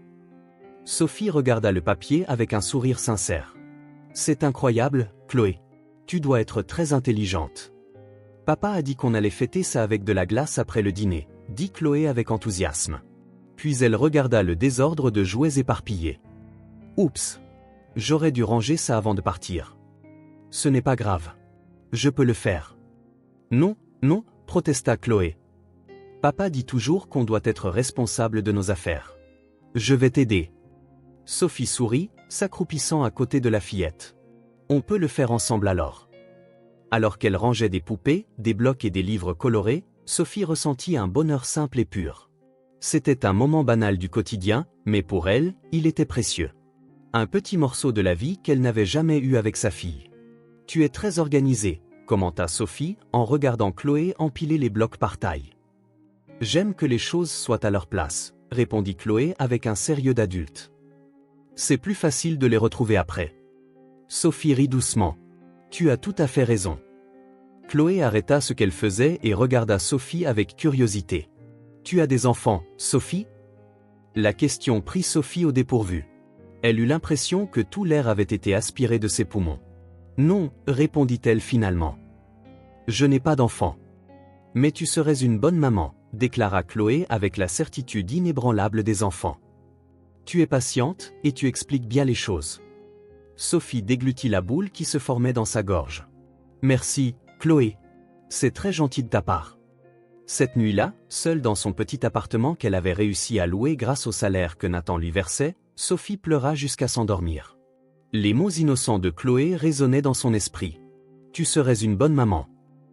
Sophie regarda le papier avec un sourire sincère. « C'est incroyable, Chloé. Tu dois être très intelligente. » « Papa a dit qu'on allait fêter ça avec de la glace après le dîner, » dit Chloé avec enthousiasme. Puis elle regarda le désordre de jouets éparpillés. « Oups! J'aurais dû ranger ça avant de partir. »« Ce n'est pas grave. Je peux le faire. »« Non, non, » protesta Chloé. Papa dit toujours qu'on doit être responsable de nos affaires. Je vais t'aider. Sophie sourit, s'accroupissant à côté de la fillette. On peut le faire ensemble alors. Alors qu'elle rangeait des poupées, des blocs et des livres colorés, Sophie ressentit un bonheur simple et pur. C'était un moment banal du quotidien, mais pour elle, il était précieux. Un petit morceau de la vie qu'elle n'avait jamais eu avec sa fille. « Tu es très organisée », commenta Sophie en regardant Chloé empiler les blocs par taille. « J'aime que les choses soient à leur place », répondit Chloé avec un sérieux d'adulte. « C'est plus facile de les retrouver après. » Sophie rit doucement. « Tu as tout à fait raison. » Chloé arrêta ce qu'elle faisait et regarda Sophie avec curiosité. « Tu as des enfants, Sophie ?» La question prit Sophie au dépourvu. Elle eut l'impression que tout l'air avait été aspiré de ses poumons. « Non, répondit-elle finalement. Je n'ai pas d'enfant. Mais tu serais une bonne maman, déclara Chloé avec la certitude inébranlable des enfants. Tu es patiente et tu expliques bien les choses. Sophie déglutit la boule qui se formait dans sa gorge. Merci, Chloé. C'est très gentil de ta part. Cette nuit-là, seule dans son petit appartement qu'elle avait réussi à louer grâce au salaire que Nathan lui versait, Sophie pleura jusqu'à s'endormir. Les mots innocents de Chloé résonnaient dans son esprit. Tu serais une bonne maman.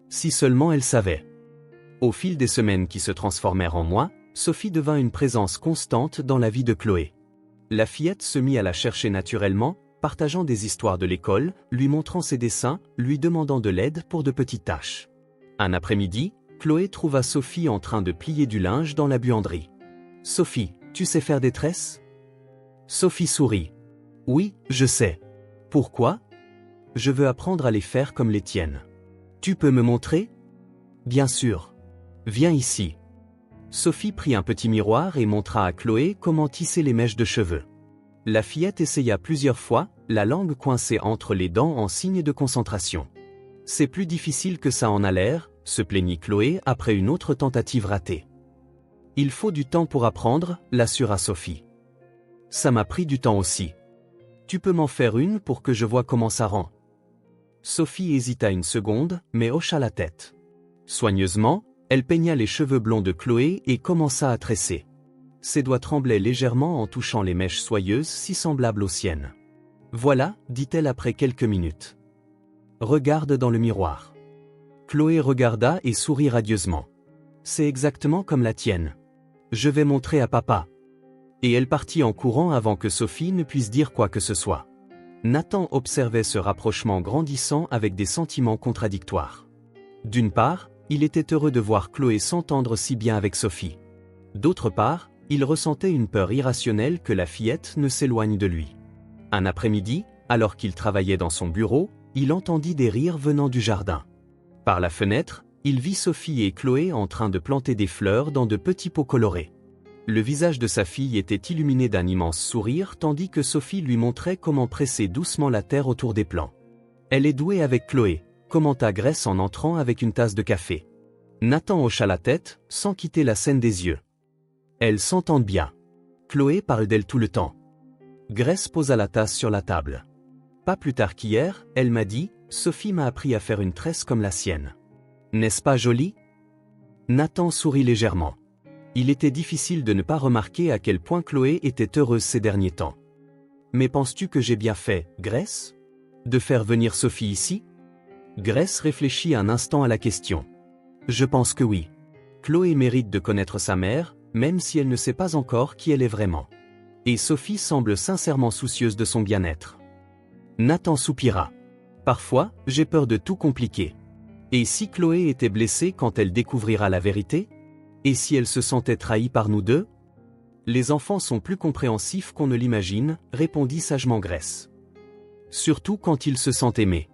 Si seulement elle savait. Au fil des semaines qui se transformèrent en mois, Sophie devint une présence constante dans la vie de Chloé. La fillette se mit à la chercher naturellement, partageant des histoires de l'école, lui montrant ses dessins, lui demandant de l'aide pour de petites tâches. Un après-midi, Chloé trouva Sophie en train de plier du linge dans la buanderie. « Sophie, tu sais faire des tresses ?» Sophie sourit. « Oui, je sais. Pourquoi ? Je veux apprendre à les faire comme les tiennes. Tu peux me montrer ? Bien sûr. Viens ici. » Sophie prit un petit miroir et montra à Chloé comment tisser les mèches de cheveux. La fillette essaya plusieurs fois, la langue coincée entre les dents en signe de concentration. « C'est plus difficile que ça en a l'air, » se plaignit Chloé après une autre tentative ratée. « Il faut du temps pour apprendre, » l'assura Sophie. « Ça m'a pris du temps aussi. Tu peux m'en faire une pour que je vois comment ça rend. » Sophie hésita une seconde, mais hocha la tête. Soigneusement, elle peigna les cheveux blonds de Chloé et commença à tresser. Ses doigts tremblaient légèrement en touchant les mèches soyeuses si semblables aux siennes. « Voilà, dit-elle après quelques minutes. Regarde dans le miroir. » Chloé regarda et sourit radieusement. « C'est exactement comme la tienne. Je vais montrer à papa. » Et elle partit en courant avant que Sophie ne puisse dire quoi que ce soit. Nathan observait ce rapprochement grandissant avec des sentiments contradictoires. D'une part, il était heureux de voir Chloé s'entendre si bien avec Sophie. D'autre part, il ressentait une peur irrationnelle que la fillette ne s'éloigne de lui. Un après-midi, alors qu'il travaillait dans son bureau, il entendit des rires venant du jardin. Par la fenêtre, il vit Sophie et Chloé en train de planter des fleurs dans de petits pots colorés. Le visage de sa fille était illuminé d'un immense sourire tandis que Sophie lui montrait comment presser doucement la terre autour des plants. « Elle est douée avec Chloé », commenta Grace en entrant avec une tasse de café. Nathan hocha la tête, sans quitter la scène des yeux. « Elles s'entendent bien. Chloé parle d'elle tout le temps. » Grace posa la tasse sur la table. « Pas plus tard qu'hier, elle m'a dit, Sophie m'a appris à faire une tresse comme la sienne. N'est-ce pas joli ?» Nathan sourit légèrement. Il était difficile de ne pas remarquer à quel point Chloé était heureuse ces derniers temps. « Mais penses-tu que j'ai bien fait, Grace ? De faire venir Sophie ici ?» Grace réfléchit un instant à la question. « Je pense que oui. Chloé mérite de connaître sa mère, même si elle ne sait pas encore qui elle est vraiment. Et Sophie semble sincèrement soucieuse de son bien-être. » Nathan soupira. « Parfois, j'ai peur de tout compliquer. Et si Chloé était blessée quand elle découvrira la vérité ? Et si elle se sentait trahie par nous deux ? Les enfants sont plus compréhensifs qu'on ne l'imagine, répondit sagement Grace. Surtout quand ils se sentent aimés. »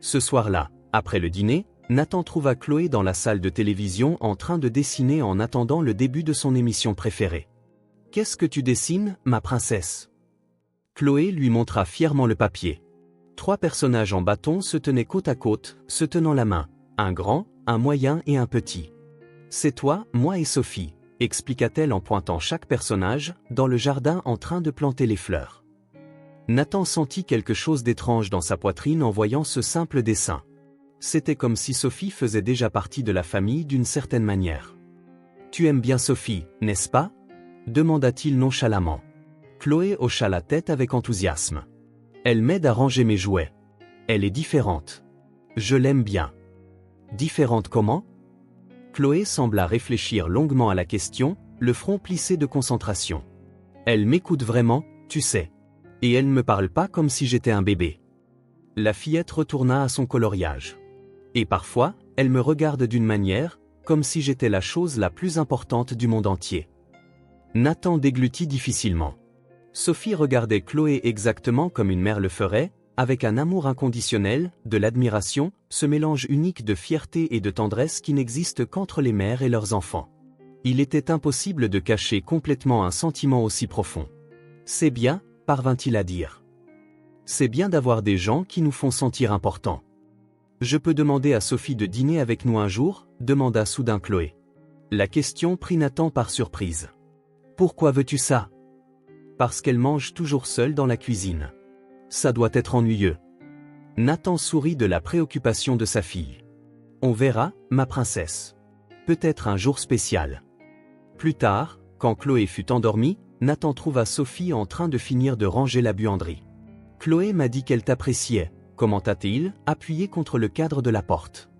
Ce soir-là, après le dîner, Nathan trouva Chloé dans la salle de télévision en train de dessiner en attendant le début de son émission préférée. « Qu'est-ce que tu dessines, ma princesse ?» Chloé lui montra fièrement le papier. 3 personnages en bâton se tenaient côte à côte, se tenant la main, un grand, un moyen et un petit. « C'est toi, moi et Sophie », expliqua-t-elle en pointant chaque personnage, dans le jardin en train de planter les fleurs. Nathan sentit quelque chose d'étrange dans sa poitrine en voyant ce simple dessin. C'était comme si Sophie faisait déjà partie de la famille d'une certaine manière. Tu aimes bien Sophie, n'est-ce pas? Demanda-t-il nonchalamment. Chloé hocha la tête avec enthousiasme. Elle m'aide à ranger mes jouets. Elle est différente. Je l'aime bien. Différente comment? Chloé sembla réfléchir longuement à la question, le front plissé de concentration. Elle m'écoute vraiment, tu sais. Et elle ne me parle pas comme si j'étais un bébé. La fillette retourna à son coloriage. Et parfois, elle me regarde d'une manière, comme si j'étais la chose la plus importante du monde entier. Nathan déglutit difficilement. Sophie regardait Chloé exactement comme une mère le ferait, avec un amour inconditionnel, de l'admiration, ce mélange unique de fierté et de tendresse qui n'existe qu'entre les mères et leurs enfants. Il était impossible de cacher complètement un sentiment aussi profond. C'est bien, parvint-il à dire. C'est bien d'avoir des gens qui nous font sentir importants. Je peux demander à Sophie de dîner avec nous un jour, demanda soudain Chloé. La question prit Nathan par surprise. Pourquoi veux-tu ça? Parce qu'elle mange toujours seule dans la cuisine. Ça doit être ennuyeux. Nathan sourit de la préoccupation de sa fille. On verra, ma princesse. Peut-être un jour spécial. Plus tard, quand Chloé fut endormie, Nathan trouva Sophie en train de finir de ranger la buanderie. Chloé m'a dit qu'elle t'appréciait, commenta-t-il, appuyé contre le cadre de la porte.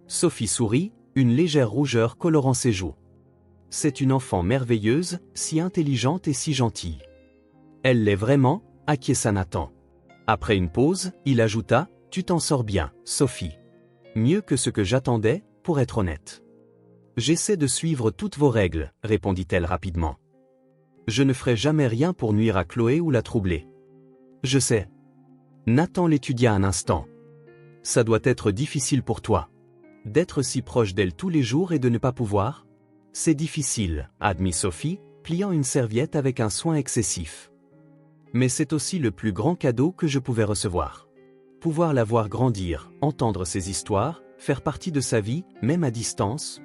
Sophie sourit, une légère rougeur colorant ses joues. C'est une enfant merveilleuse, si intelligente et si gentille. Elle l'est vraiment, acquiesça Nathan. Après une pause, il ajouta, tu t'en sors bien, Sophie. Mieux que ce que j'attendais, pour être honnête. J'essaie de suivre toutes vos règles, répondit-elle rapidement. Je ne ferai jamais rien pour nuire à Chloé ou la troubler. Je sais. Nathan l'étudia un instant. Ça doit être difficile pour toi. D'être si proche d'elle tous les jours et de ne pas pouvoir? C'est difficile, admit Sophie, pliant une serviette avec un soin excessif. Mais c'est aussi le plus grand cadeau que je pouvais recevoir. Pouvoir la voir grandir, entendre ses histoires, faire partie de sa vie, même à distance,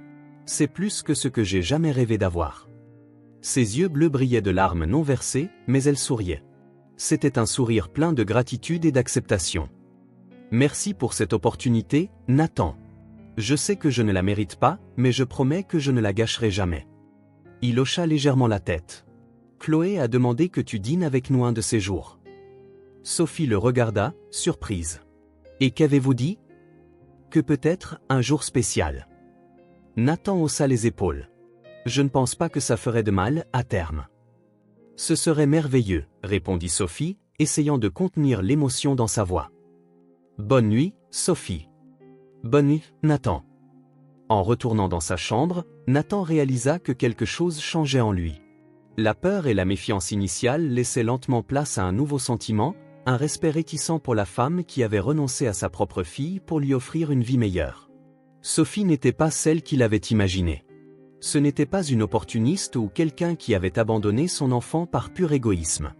c'est plus que ce que j'ai jamais rêvé d'avoir. Ses yeux bleus brillaient de larmes non versées, mais elle souriait. C'était un sourire plein de gratitude et d'acceptation. Merci pour cette opportunité, Nathan. Je sais que je ne la mérite pas, mais je promets que je ne la gâcherai jamais. Il hocha légèrement la tête. Chloé a demandé que tu dînes avec nous un de ces jours. Sophie le regarda, surprise. Et qu'avez-vous dit? Que peut-être un jour spécial. Nathan haussa les épaules. Je ne pense pas que ça ferait de mal, à terme. Ce serait merveilleux, répondit Sophie, essayant de contenir l'émotion dans sa voix. Bonne nuit, Sophie. Bonne nuit, Nathan. En retournant dans sa chambre, Nathan réalisa que quelque chose changeait en lui. La peur et la méfiance initiale laissaient lentement place à un nouveau sentiment, un respect réticent pour la femme qui avait renoncé à sa propre fille pour lui offrir une vie meilleure. Sophie n'était pas celle qu'il avait imaginée. Ce n'était pas une opportuniste ou quelqu'un qui avait abandonné son enfant par pur égoïsme.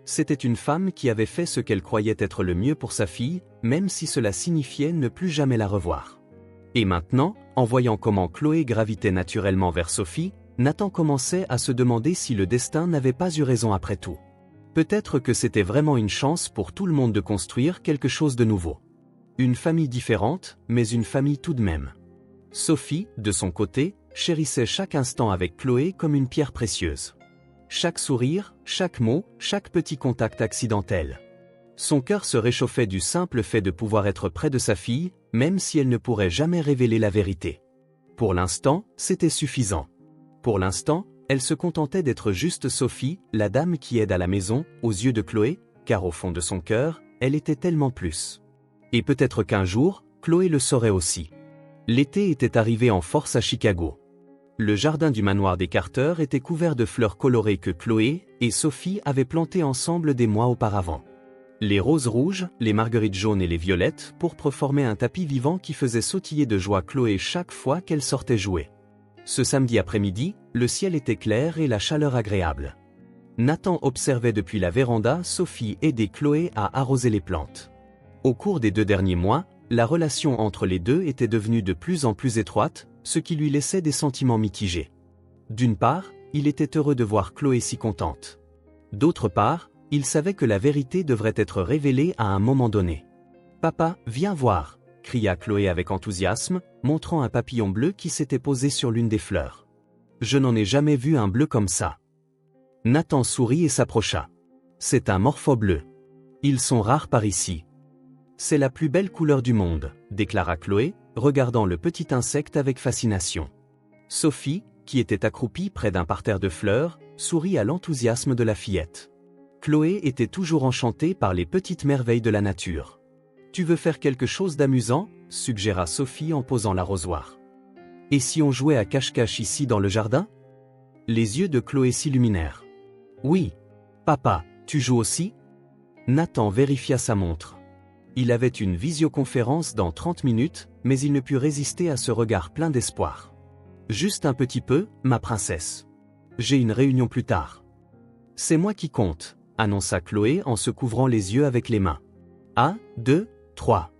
C'était une femme qui avait fait ce qu'elle croyait être le mieux pour sa fille, même si cela signifiait ne plus jamais la revoir. Et maintenant, en voyant comment Chloé gravitait naturellement vers Sophie, Nathan commençait à se demander si le destin n'avait pas eu raison après tout. Peut-être que c'était vraiment une chance pour tout le monde de construire quelque chose de nouveau. Une famille différente, mais une famille tout de même. Sophie, de son côté, chérissait chaque instant avec Chloé comme une pierre précieuse. Chaque sourire, chaque mot, chaque petit contact accidentel. Son cœur se réchauffait du simple fait de pouvoir être près de sa fille, même si elle ne pourrait jamais révéler la vérité. Pour l'instant, c'était suffisant. Pour l'instant, elle se contentait d'être juste Sophie, la dame qui aide à la maison, aux yeux de Chloé, car au fond de son cœur, elle était tellement plus. Et peut-être qu'un jour, Chloé le saurait aussi. L'été était arrivé en force à Chicago. Le jardin du manoir des Carter était couvert de fleurs colorées que Chloé et Sophie avaient plantées ensemble des mois auparavant. Les roses rouges, les marguerites jaunes et les violettes pourpres formaient un tapis vivant qui faisait sautiller de joie Chloé chaque fois qu'elle sortait jouer. Ce samedi après-midi, le ciel était clair et la chaleur agréable. Nathan observait depuis la véranda Sophie aider Chloé à arroser les plantes. Au cours des 2 derniers mois, la relation entre les deux était devenue de plus en plus étroite, ce qui lui laissait des sentiments mitigés. D'une part, il était heureux de voir Chloé si contente. D'autre part, il savait que la vérité devrait être révélée à un moment donné. « Papa, viens voir !» cria Chloé avec enthousiasme, montrant un papillon bleu qui s'était posé sur l'une des fleurs. Je n'en ai jamais vu un bleu comme ça. Nathan sourit et s'approcha. C'est un morpho bleu. Ils sont rares par ici. C'est la plus belle couleur du monde, déclara Chloé, regardant le petit insecte avec fascination. Sophie, qui était accroupie près d'un parterre de fleurs, sourit à l'enthousiasme de la fillette. Chloé était toujours enchantée par les petites merveilles de la nature. Tu veux faire quelque chose d'amusant, suggéra Sophie en posant l'arrosoir. Et si on jouait à cache-cache ici dans le jardin? Les yeux de Chloé s'illuminèrent. Oui. Papa, tu joues aussi? Nathan vérifia sa montre. Il avait une visioconférence dans 30 minutes, mais il ne put résister à ce regard plein d'espoir. Juste un petit peu, ma princesse. J'ai une réunion plus tard. C'est moi qui compte, annonça Chloé en se couvrant les yeux avec les mains. 1, 2, 3.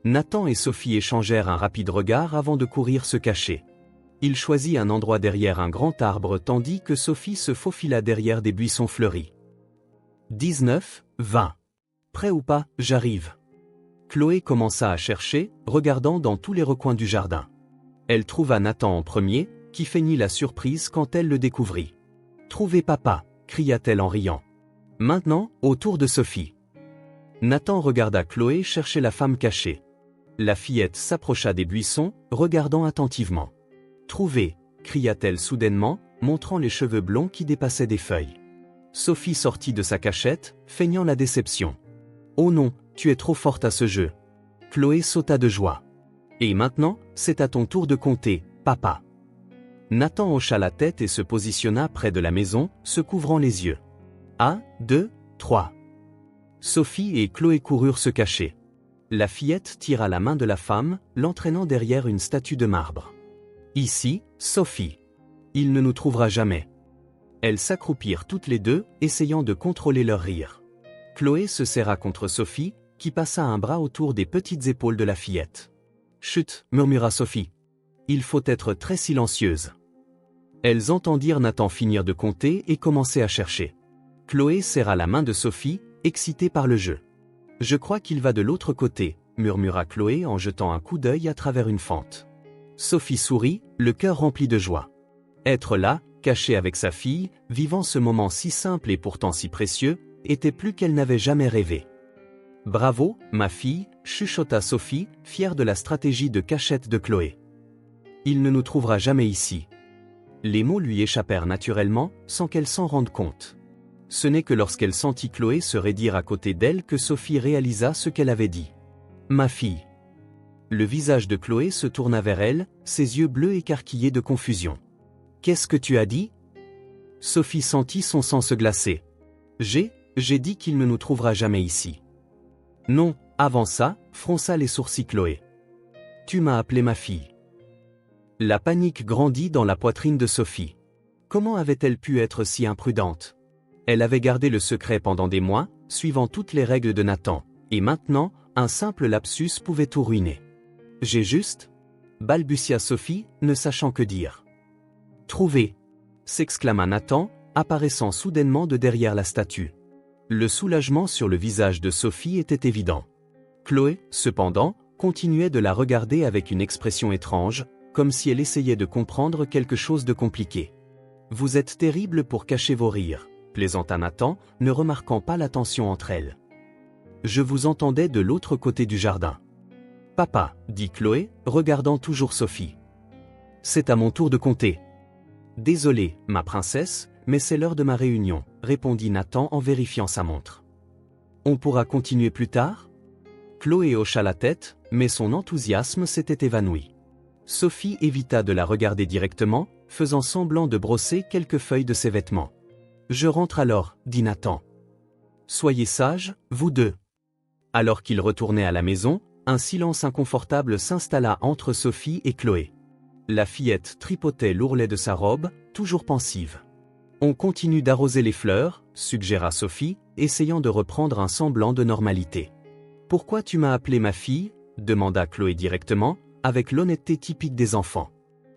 Nathan et Sophie échangèrent un rapide regard avant de courir se cacher. Il choisit un endroit derrière un grand arbre tandis que Sophie se faufila derrière des buissons fleuris. 19, 20. Prêt ou pas, j'arrive. Chloé commença à chercher, regardant dans tous les recoins du jardin. Elle trouva Nathan en premier, qui feignit la surprise quand elle le découvrit. « Trouvez papa !» cria-t-elle en riant. Maintenant, au tour de Sophie. Nathan regarda Chloé chercher la femme cachée. La fillette s'approcha des buissons, regardant attentivement. « Trouvez !» cria-t-elle soudainement, montrant les cheveux blonds qui dépassaient des feuilles. Sophie sortit de sa cachette, feignant la déception. « Oh non, tu es trop forte à ce jeu. » Chloé sauta de joie. « Et maintenant, c'est à ton tour de compter, papa. » Nathan hocha la tête et se positionna près de la maison, se couvrant les yeux. 1, 2, 3. Sophie et Chloé coururent se cacher. La fillette tira la main de la femme, l'entraînant derrière une statue de marbre. « Ici, Sophie. Il ne nous trouvera jamais. » Elles s'accroupirent toutes les deux, essayant de contrôler leur rire. Chloé se serra contre Sophie, qui passa un bras autour des petites épaules de la fillette. « Chut !» murmura Sophie. « Il faut être très silencieuse. » Elles entendirent Nathan finir de compter et commencer à chercher. Chloé serra la main de Sophie, excitée par le jeu. « Je crois qu'il va de l'autre côté, » murmura Chloé en jetant un coup d'œil à travers une fente. Sophie sourit, le cœur rempli de joie. Être là, cachée avec sa fille, vivant ce moment si simple et pourtant si précieux, était plus qu'elle n'avait jamais rêvé. « Bravo, ma fille !» chuchota Sophie, fière de la stratégie de cachette de Chloé. « Il ne nous trouvera jamais ici. » Les mots lui échappèrent naturellement, sans qu'elle s'en rende compte. Ce n'est que lorsqu'elle sentit Chloé se raidir à côté d'elle que Sophie réalisa ce qu'elle avait dit. « Ma fille !» Le visage de Chloé se tourna vers elle, ses yeux bleus écarquillés de confusion. « Qu'est-ce que tu as dit ?» Sophie sentit son sang se glacer. « J'ai dit qu'il ne nous trouvera jamais ici. » « Non, avant ça, » fronça les sourcils Chloé. « Tu m'as appelé ma fille. » La panique grandit dans la poitrine de Sophie. Comment avait-elle pu être si imprudente? Elle avait gardé le secret pendant des mois, suivant toutes les règles de Nathan, et maintenant, un simple lapsus pouvait tout ruiner. « J'ai juste » balbutia Sophie, ne sachant que dire. « Trouvé » s'exclama Nathan, apparaissant soudainement de derrière la statue. Le soulagement sur le visage de Sophie était évident. Chloé, cependant, continuait de la regarder avec une expression étrange, comme si elle essayait de comprendre quelque chose de compliqué. « Vous êtes terrible pour cacher vos rires », plaisanta Nathan, ne remarquant pas la tension entre elles. « Je vous entendais de l'autre côté du jardin. »« Papa, » dit Chloé, regardant toujours Sophie. « C'est à mon tour de compter. »« Désolé, ma princesse, mais c'est l'heure de ma réunion, » répondit Nathan en vérifiant sa montre. « On pourra continuer plus tard ?» Chloé hocha la tête, mais son enthousiasme s'était évanoui. Sophie évita de la regarder directement, faisant semblant de brosser quelques feuilles de ses vêtements. « Je rentre alors, » dit Nathan. « Soyez sages, vous deux. » Alors qu'il retournait à la maison, un silence inconfortable s'installa entre Sophie et Chloé. La fillette tripotait l'ourlet de sa robe, toujours pensive. « On continue d'arroser les fleurs, » suggéra Sophie, essayant de reprendre un semblant de normalité. « Pourquoi tu m'as appelée ma fille ?» demanda Chloé directement, avec l'honnêteté typique des enfants.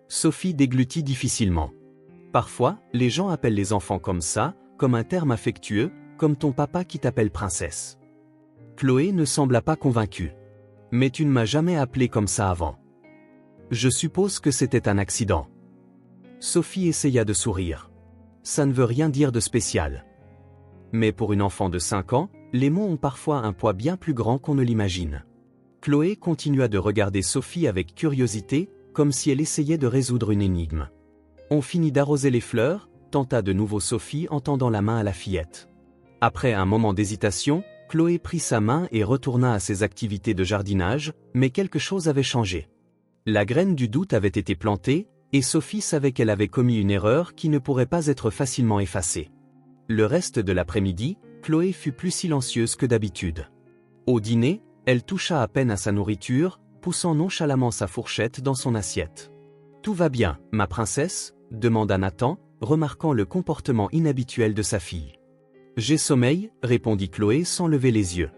Sophie déglutit difficilement. « Parfois, les gens appellent les enfants comme ça, comme un terme affectueux, comme ton papa qui t'appelle princesse. » Chloé ne sembla pas convaincue. « Mais tu ne m'as jamais appelée comme ça avant. » « Je suppose que c'était un accident. » Sophie essaya de sourire. Ça ne veut rien dire de spécial. Mais pour une enfant de 5 ans, les mots ont parfois un poids bien plus grand qu'on ne l'imagine. Chloé continua de regarder Sophie avec curiosité, comme si elle essayait de résoudre une énigme. On finit d'arroser les fleurs, tenta de nouveau Sophie en tendant la main à la fillette. Après un moment d'hésitation, Chloé prit sa main et retourna à ses activités de jardinage, mais quelque chose avait changé. La graine du doute avait été plantée, et Sophie savait qu'elle avait commis une erreur qui ne pourrait pas être facilement effacée. Le reste de l'après-midi, Chloé fut plus silencieuse que d'habitude. Au dîner, elle toucha à peine à sa nourriture, poussant nonchalamment sa fourchette dans son assiette. « Tout va bien, ma princesse ?» demanda Nathan, remarquant le comportement inhabituel de sa fille. « J'ai sommeil » répondit Chloé sans lever les yeux.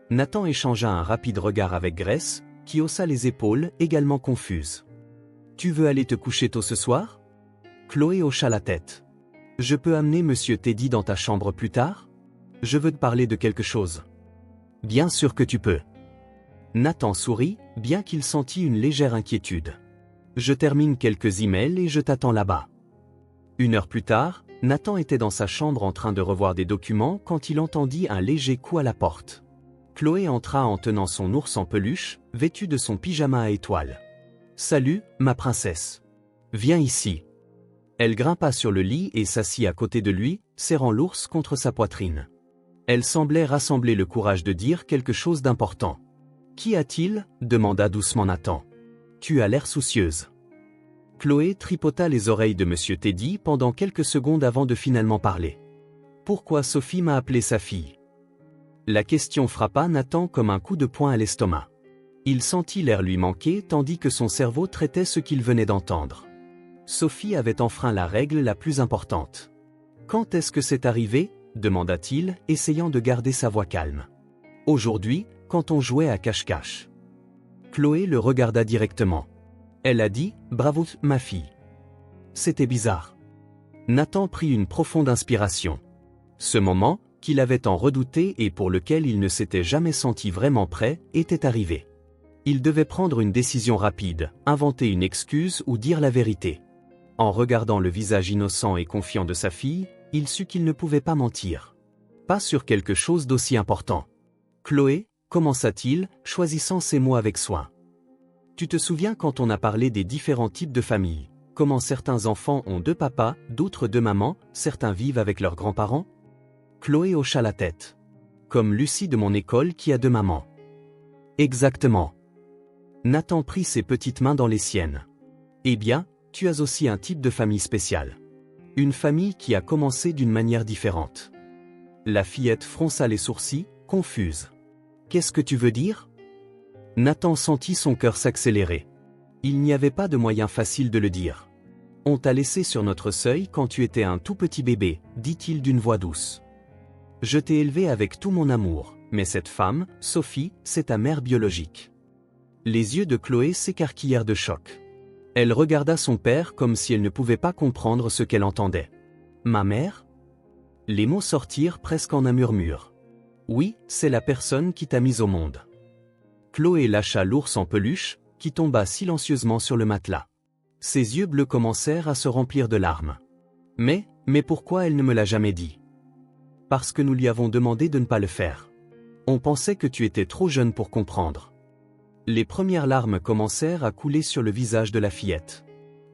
Nathan échangea un rapide regard avec Grace, qui haussa les épaules, également confuse. « Tu veux aller te coucher tôt ce soir ?» Chloé hocha la tête. « Je peux amener Monsieur Teddy dans ta chambre plus tard ? Je veux te parler de quelque chose. »« Bien sûr que tu peux. » Nathan sourit, bien qu'il sentît une légère inquiétude. « Je termine quelques emails et je t'attends là-bas. » 1 heure plus tard, Nathan était dans sa chambre en train de revoir des documents quand il entendit un léger coup à la porte. Chloé entra en tenant son ours en peluche, vêtu de son pyjama à étoiles. « Salut, ma princesse. Viens ici. » Elle grimpa sur le lit et s'assit à côté de lui, serrant l'ours contre sa poitrine. Elle semblait rassembler le courage de dire quelque chose d'important. « Qu'y a-t-il » demanda doucement Nathan. « Tu as l'air soucieuse. » Chloé tripota les oreilles de Monsieur Teddy pendant quelques secondes avant de finalement parler. « Pourquoi Sophie m'a appelé sa fille ?» La question frappa Nathan comme un coup de poing à l'estomac. Il sentit l'air lui manquer tandis que son cerveau traitait ce qu'il venait d'entendre. Sophie avait enfreint la règle la plus importante. « Quand est-ce que c'est arrivé ?» demanda-t-il, essayant de garder sa voix calme. « Aujourd'hui, quand on jouait à cache-cache. » Chloé le regarda directement. Elle a dit « Bravo, ma fille. » C'était bizarre. Nathan prit une profonde inspiration. Ce moment, qu'il avait tant redouté et pour lequel il ne s'était jamais senti vraiment prêt, était arrivé. Il devait prendre une décision rapide, inventer une excuse ou dire la vérité. En regardant le visage innocent et confiant de sa fille, il sut qu'il ne pouvait pas mentir. Pas sur quelque chose d'aussi important. « Chloé » commença-t-il, choisissant ses mots avec soin. « Tu te souviens quand on a parlé des différents types de familles, comment certains enfants ont 2 papas, d'autres 2 mamans, certains vivent avec leurs grands-parents ?» Chloé hocha la tête. « Comme Lucie de mon école qui a 2 mamans. » Exactement. Nathan prit ses petites mains dans les siennes. « Eh bien, tu as aussi un type de famille spéciale. Une famille qui a commencé d'une manière différente. » La fillette fronça les sourcils, confuse. « Qu'est-ce que tu veux dire ?» Nathan sentit son cœur s'accélérer. Il n'y avait pas de moyen facile de le dire. « On t'a laissé sur notre seuil quand tu étais un tout petit bébé, dit-il d'une voix douce. Je t'ai élevé avec tout mon amour, mais cette femme, Sophie, c'est ta mère biologique. » Les yeux de Chloé s'écarquillèrent de choc. Elle regarda son père comme si elle ne pouvait pas comprendre ce qu'elle entendait. « Ma mère ?» Les mots sortirent presque en un murmure. « Oui, c'est la personne qui t'a mise au monde. » Chloé lâcha l'ours en peluche, qui tomba silencieusement sur le matelas. Ses yeux bleus commencèrent à se remplir de larmes. « Mais pourquoi elle ne me l'a jamais dit ?»« Parce que nous lui avons demandé de ne pas le faire. On pensait que tu étais trop jeune pour comprendre. » Les premières larmes commencèrent à couler sur le visage de la fillette.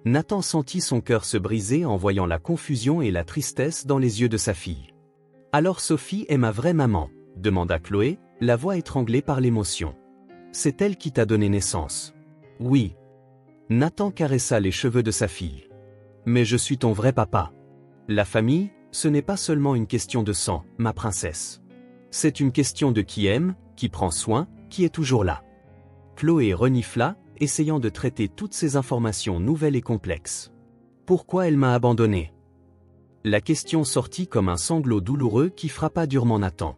Nathan sentit son cœur se briser en voyant la confusion et la tristesse dans les yeux de sa fille. « Alors Sophie est ma vraie maman ?» demanda Chloé, la voix étranglée par l'émotion. « C'est elle qui t'a donné naissance. »« Oui. » Nathan caressa les cheveux de sa fille. « Mais je suis ton vrai papa. La famille, ce n'est pas seulement une question de sang, ma princesse. C'est une question de qui aime, qui prend soin, qui est toujours là. » Chloé renifla, essayant de traiter toutes ces informations nouvelles et complexes. « Pourquoi elle m'a abandonné ?» La question sortit comme un sanglot douloureux qui frappa durement Nathan.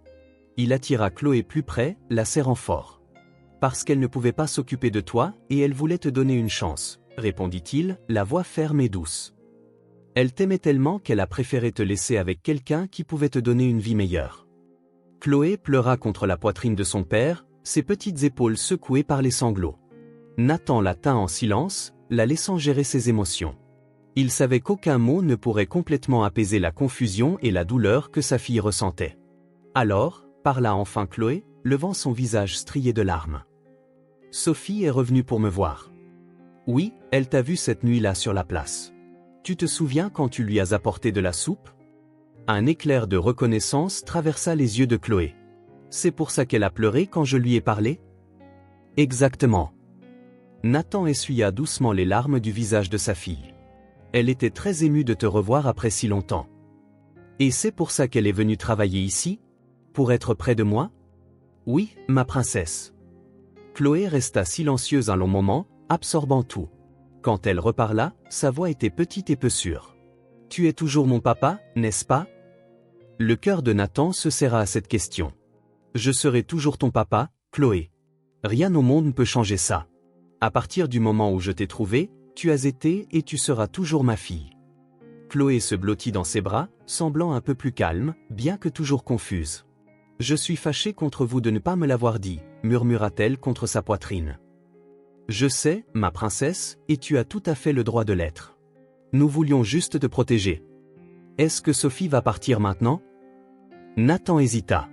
Il attira Chloé plus près, la serrant fort. « Parce qu'elle ne pouvait pas s'occuper de toi et elle voulait te donner une chance, » répondit-il, la voix ferme et douce. « Elle t'aimait tellement qu'elle a préféré te laisser avec quelqu'un qui pouvait te donner une vie meilleure. » Chloé pleura contre la poitrine de son père, ses petites épaules secouées par les sanglots. Nathan la tint en silence, la laissant gérer ses émotions. Il savait qu'aucun mot ne pourrait complètement apaiser la confusion et la douleur que sa fille ressentait. Alors, parla enfin Chloé, levant son visage strié de larmes. Sophie est revenue pour me voir. Oui, elle t'a vu cette nuit-là sur la place. Tu te souviens quand tu lui as apporté de la soupe? Un éclair de reconnaissance traversa les yeux de Chloé. C'est pour ça qu'elle a pleuré quand je lui ai parlé? Exactement. Nathan essuya doucement les larmes du visage de sa fille. Elle était très émue de te revoir après si longtemps. Et c'est pour ça qu'elle est venue travailler ici? Pour être près de moi? Oui, ma princesse. Chloé resta silencieuse un long moment, absorbant tout. Quand elle reparla, sa voix était petite et peu sûre. Tu es toujours mon papa, n'est-ce pas? Le cœur de Nathan se serra à cette question. Je serai toujours ton papa, Chloé. Rien au monde ne peut changer ça. À partir du moment où je t'ai trouvé, tu as été et tu seras toujours ma fille. Chloé se blottit dans ses bras, semblant un peu plus calme, bien que toujours confuse. Je suis fâchée contre vous de ne pas me l'avoir dit, murmura-t-elle contre sa poitrine. Je sais, ma princesse, et tu as tout à fait le droit de l'être. Nous voulions juste te protéger. Est-ce que Sophie va partir maintenant? Nathan hésita.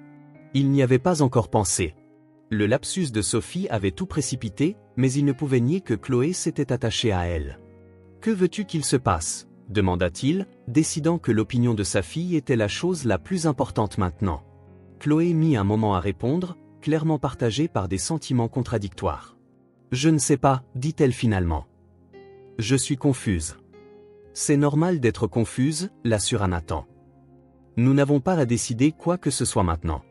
Il n'y avait pas encore pensé. Le lapsus de Sophie avait tout précipité, mais il ne pouvait nier que Chloé s'était attachée à elle. Que veux-tu qu'il se passe? Demanda-t-il, décidant que l'opinion de sa fille était la chose la plus importante maintenant. Chloé mit un moment à répondre, clairement partagée par des sentiments contradictoires. Je ne sais pas, dit-elle finalement. Je suis confuse. C'est normal d'être confuse, l'assura Nathan. Nous n'avons pas à décider quoi que ce soit maintenant.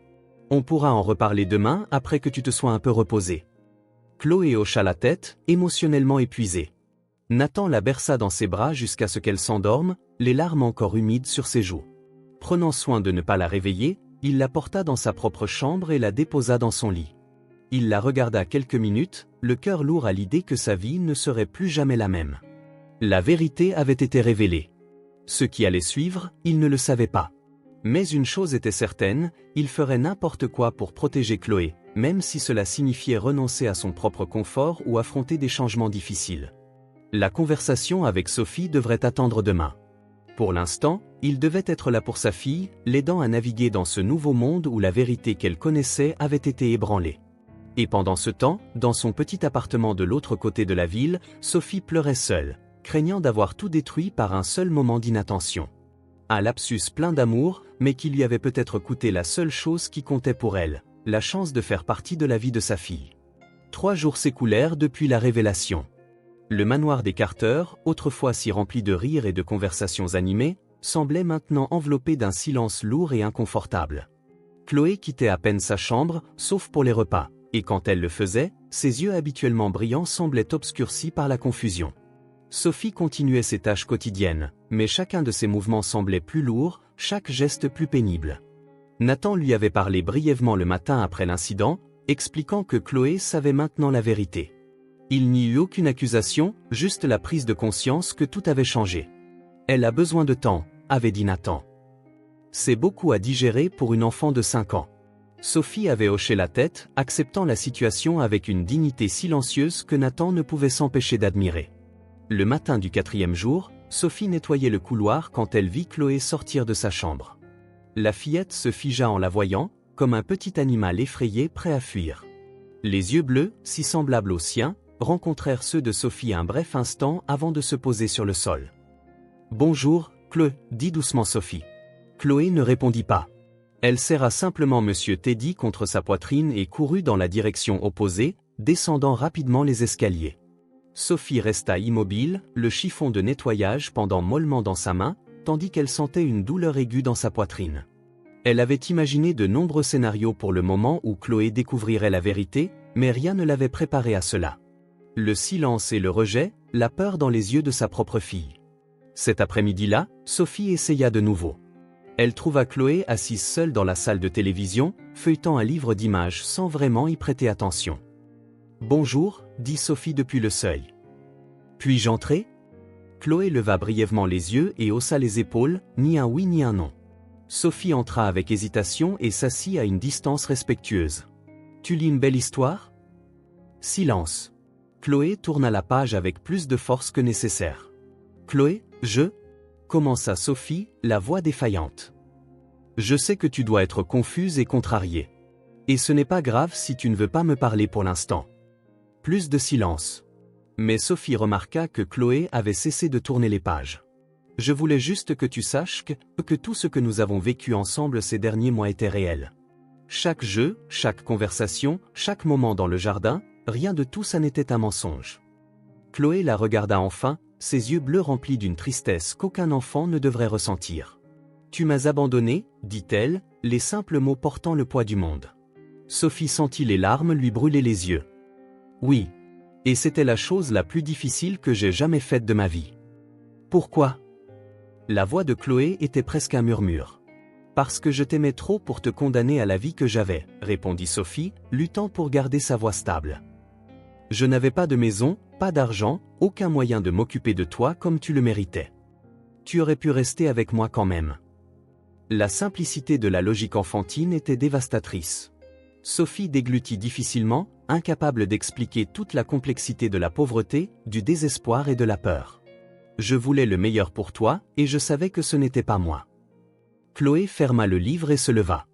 On pourra en reparler demain après que tu te sois un peu reposé. Chloé hocha la tête, émotionnellement épuisée. Nathan la berça dans ses bras jusqu'à ce qu'elle s'endorme, les larmes encore humides sur ses joues. Prenant soin de ne pas la réveiller, il la porta dans sa propre chambre et la déposa dans son lit. Il la regarda quelques minutes, le cœur lourd à l'idée que sa vie ne serait plus jamais la même. La vérité avait été révélée. Ce qui allait suivre, il ne le savait pas. Mais une chose était certaine, il ferait n'importe quoi pour protéger Chloé, même si cela signifiait renoncer à son propre confort ou affronter des changements difficiles. La conversation avec Sophie devrait attendre demain. Pour l'instant, il devait être là pour sa fille, l'aidant à naviguer dans ce nouveau monde où la vérité qu'elle connaissait avait été ébranlée. Et pendant ce temps, dans son petit appartement de l'autre côté de la ville, Sophie pleurait seule, craignant d'avoir tout détruit par un seul moment d'inattention. Un lapsus plein d'amour, mais qui lui avait peut-être coûté la seule chose qui comptait pour elle, la chance de faire partie de la vie de sa fille. 3 jours s'écoulèrent depuis la révélation. Le manoir des Carter, autrefois si rempli de rires et de conversations animées, semblait maintenant enveloppé d'un silence lourd et inconfortable. Chloé quittait à peine sa chambre, sauf pour les repas, et quand elle le faisait, ses yeux habituellement brillants semblaient obscurcis par la confusion. Sophie continuait ses tâches quotidiennes, mais chacun de ses mouvements semblait plus lourd, chaque geste plus pénible. Nathan lui avait parlé brièvement le matin après l'incident, expliquant que Chloé savait maintenant la vérité. Il n'y eut aucune accusation, juste la prise de conscience que tout avait changé. Elle a besoin de temps, avait dit Nathan. C'est beaucoup à digérer pour une enfant de 5 ans. Sophie avait hoché la tête, acceptant la situation avec une dignité silencieuse que Nathan ne pouvait s'empêcher d'admirer. Le matin du 4e jour, Sophie nettoyait le couloir quand elle vit Chloé sortir de sa chambre. La fillette se figea en la voyant, comme un petit animal effrayé prêt à fuir. Les yeux bleus, si semblables aux siens, rencontrèrent ceux de Sophie un bref instant avant de se poser sur le sol. « Bonjour, Chloé, dit doucement Sophie. Chloé ne répondit pas. Elle serra simplement Monsieur Teddy contre sa poitrine et courut dans la direction opposée, descendant rapidement les escaliers. Sophie resta immobile, le chiffon de nettoyage pendant mollement dans sa main, tandis qu'elle sentait une douleur aiguë dans sa poitrine. Elle avait imaginé de nombreux scénarios pour le moment où Chloé découvrirait la vérité, mais rien ne l'avait préparée à cela. Le silence et le rejet, la peur dans les yeux de sa propre fille. Cet après-midi-là, Sophie essaya de nouveau. Elle trouva Chloé assise seule dans la salle de télévision, feuilletant un livre d'images sans vraiment y prêter attention. « Bonjour, dit Sophie depuis le seuil. Puis-je entrer ? Chloé leva brièvement les yeux et haussa les épaules, ni un oui ni un non. Sophie entra avec hésitation et s'assit à une distance respectueuse. Tu lis une belle histoire ? Silence. Chloé tourna la page avec plus de force que nécessaire. Chloé, Commença Sophie, la voix défaillante. Je sais que tu dois être confuse et contrariée. Et ce n'est pas grave si tu ne veux pas me parler pour l'instant. Plus de silence. Mais Sophie remarqua que Chloé avait cessé de tourner les pages. Je voulais juste que tu saches que tout ce que nous avons vécu ensemble ces derniers mois était réel. Chaque jeu, chaque conversation, chaque moment dans le jardin, rien de tout ça n'était un mensonge. Chloé la regarda enfin, ses yeux bleus remplis d'une tristesse qu'aucun enfant ne devrait ressentir. Tu m'as abandonné, dit-elle, les simples mots portant le poids du monde. Sophie sentit les larmes lui brûler les yeux. Oui. Et c'était la chose la plus difficile que j'ai jamais faite de ma vie. Pourquoi ? La voix de Chloé était presque un murmure. Parce que je t'aimais trop pour te condamner à la vie que j'avais, répondit Sophie, luttant pour garder sa voix stable. Je n'avais pas de maison, pas d'argent, aucun moyen de m'occuper de toi comme tu le méritais. Tu aurais pu rester avec moi quand même. La simplicité de la logique enfantine était dévastatrice. Sophie déglutit difficilement, incapable d'expliquer toute la complexité de la pauvreté, du désespoir et de la peur. Je voulais le meilleur pour toi, et je savais que ce n'était pas moi. Chloé ferma le livre et se leva.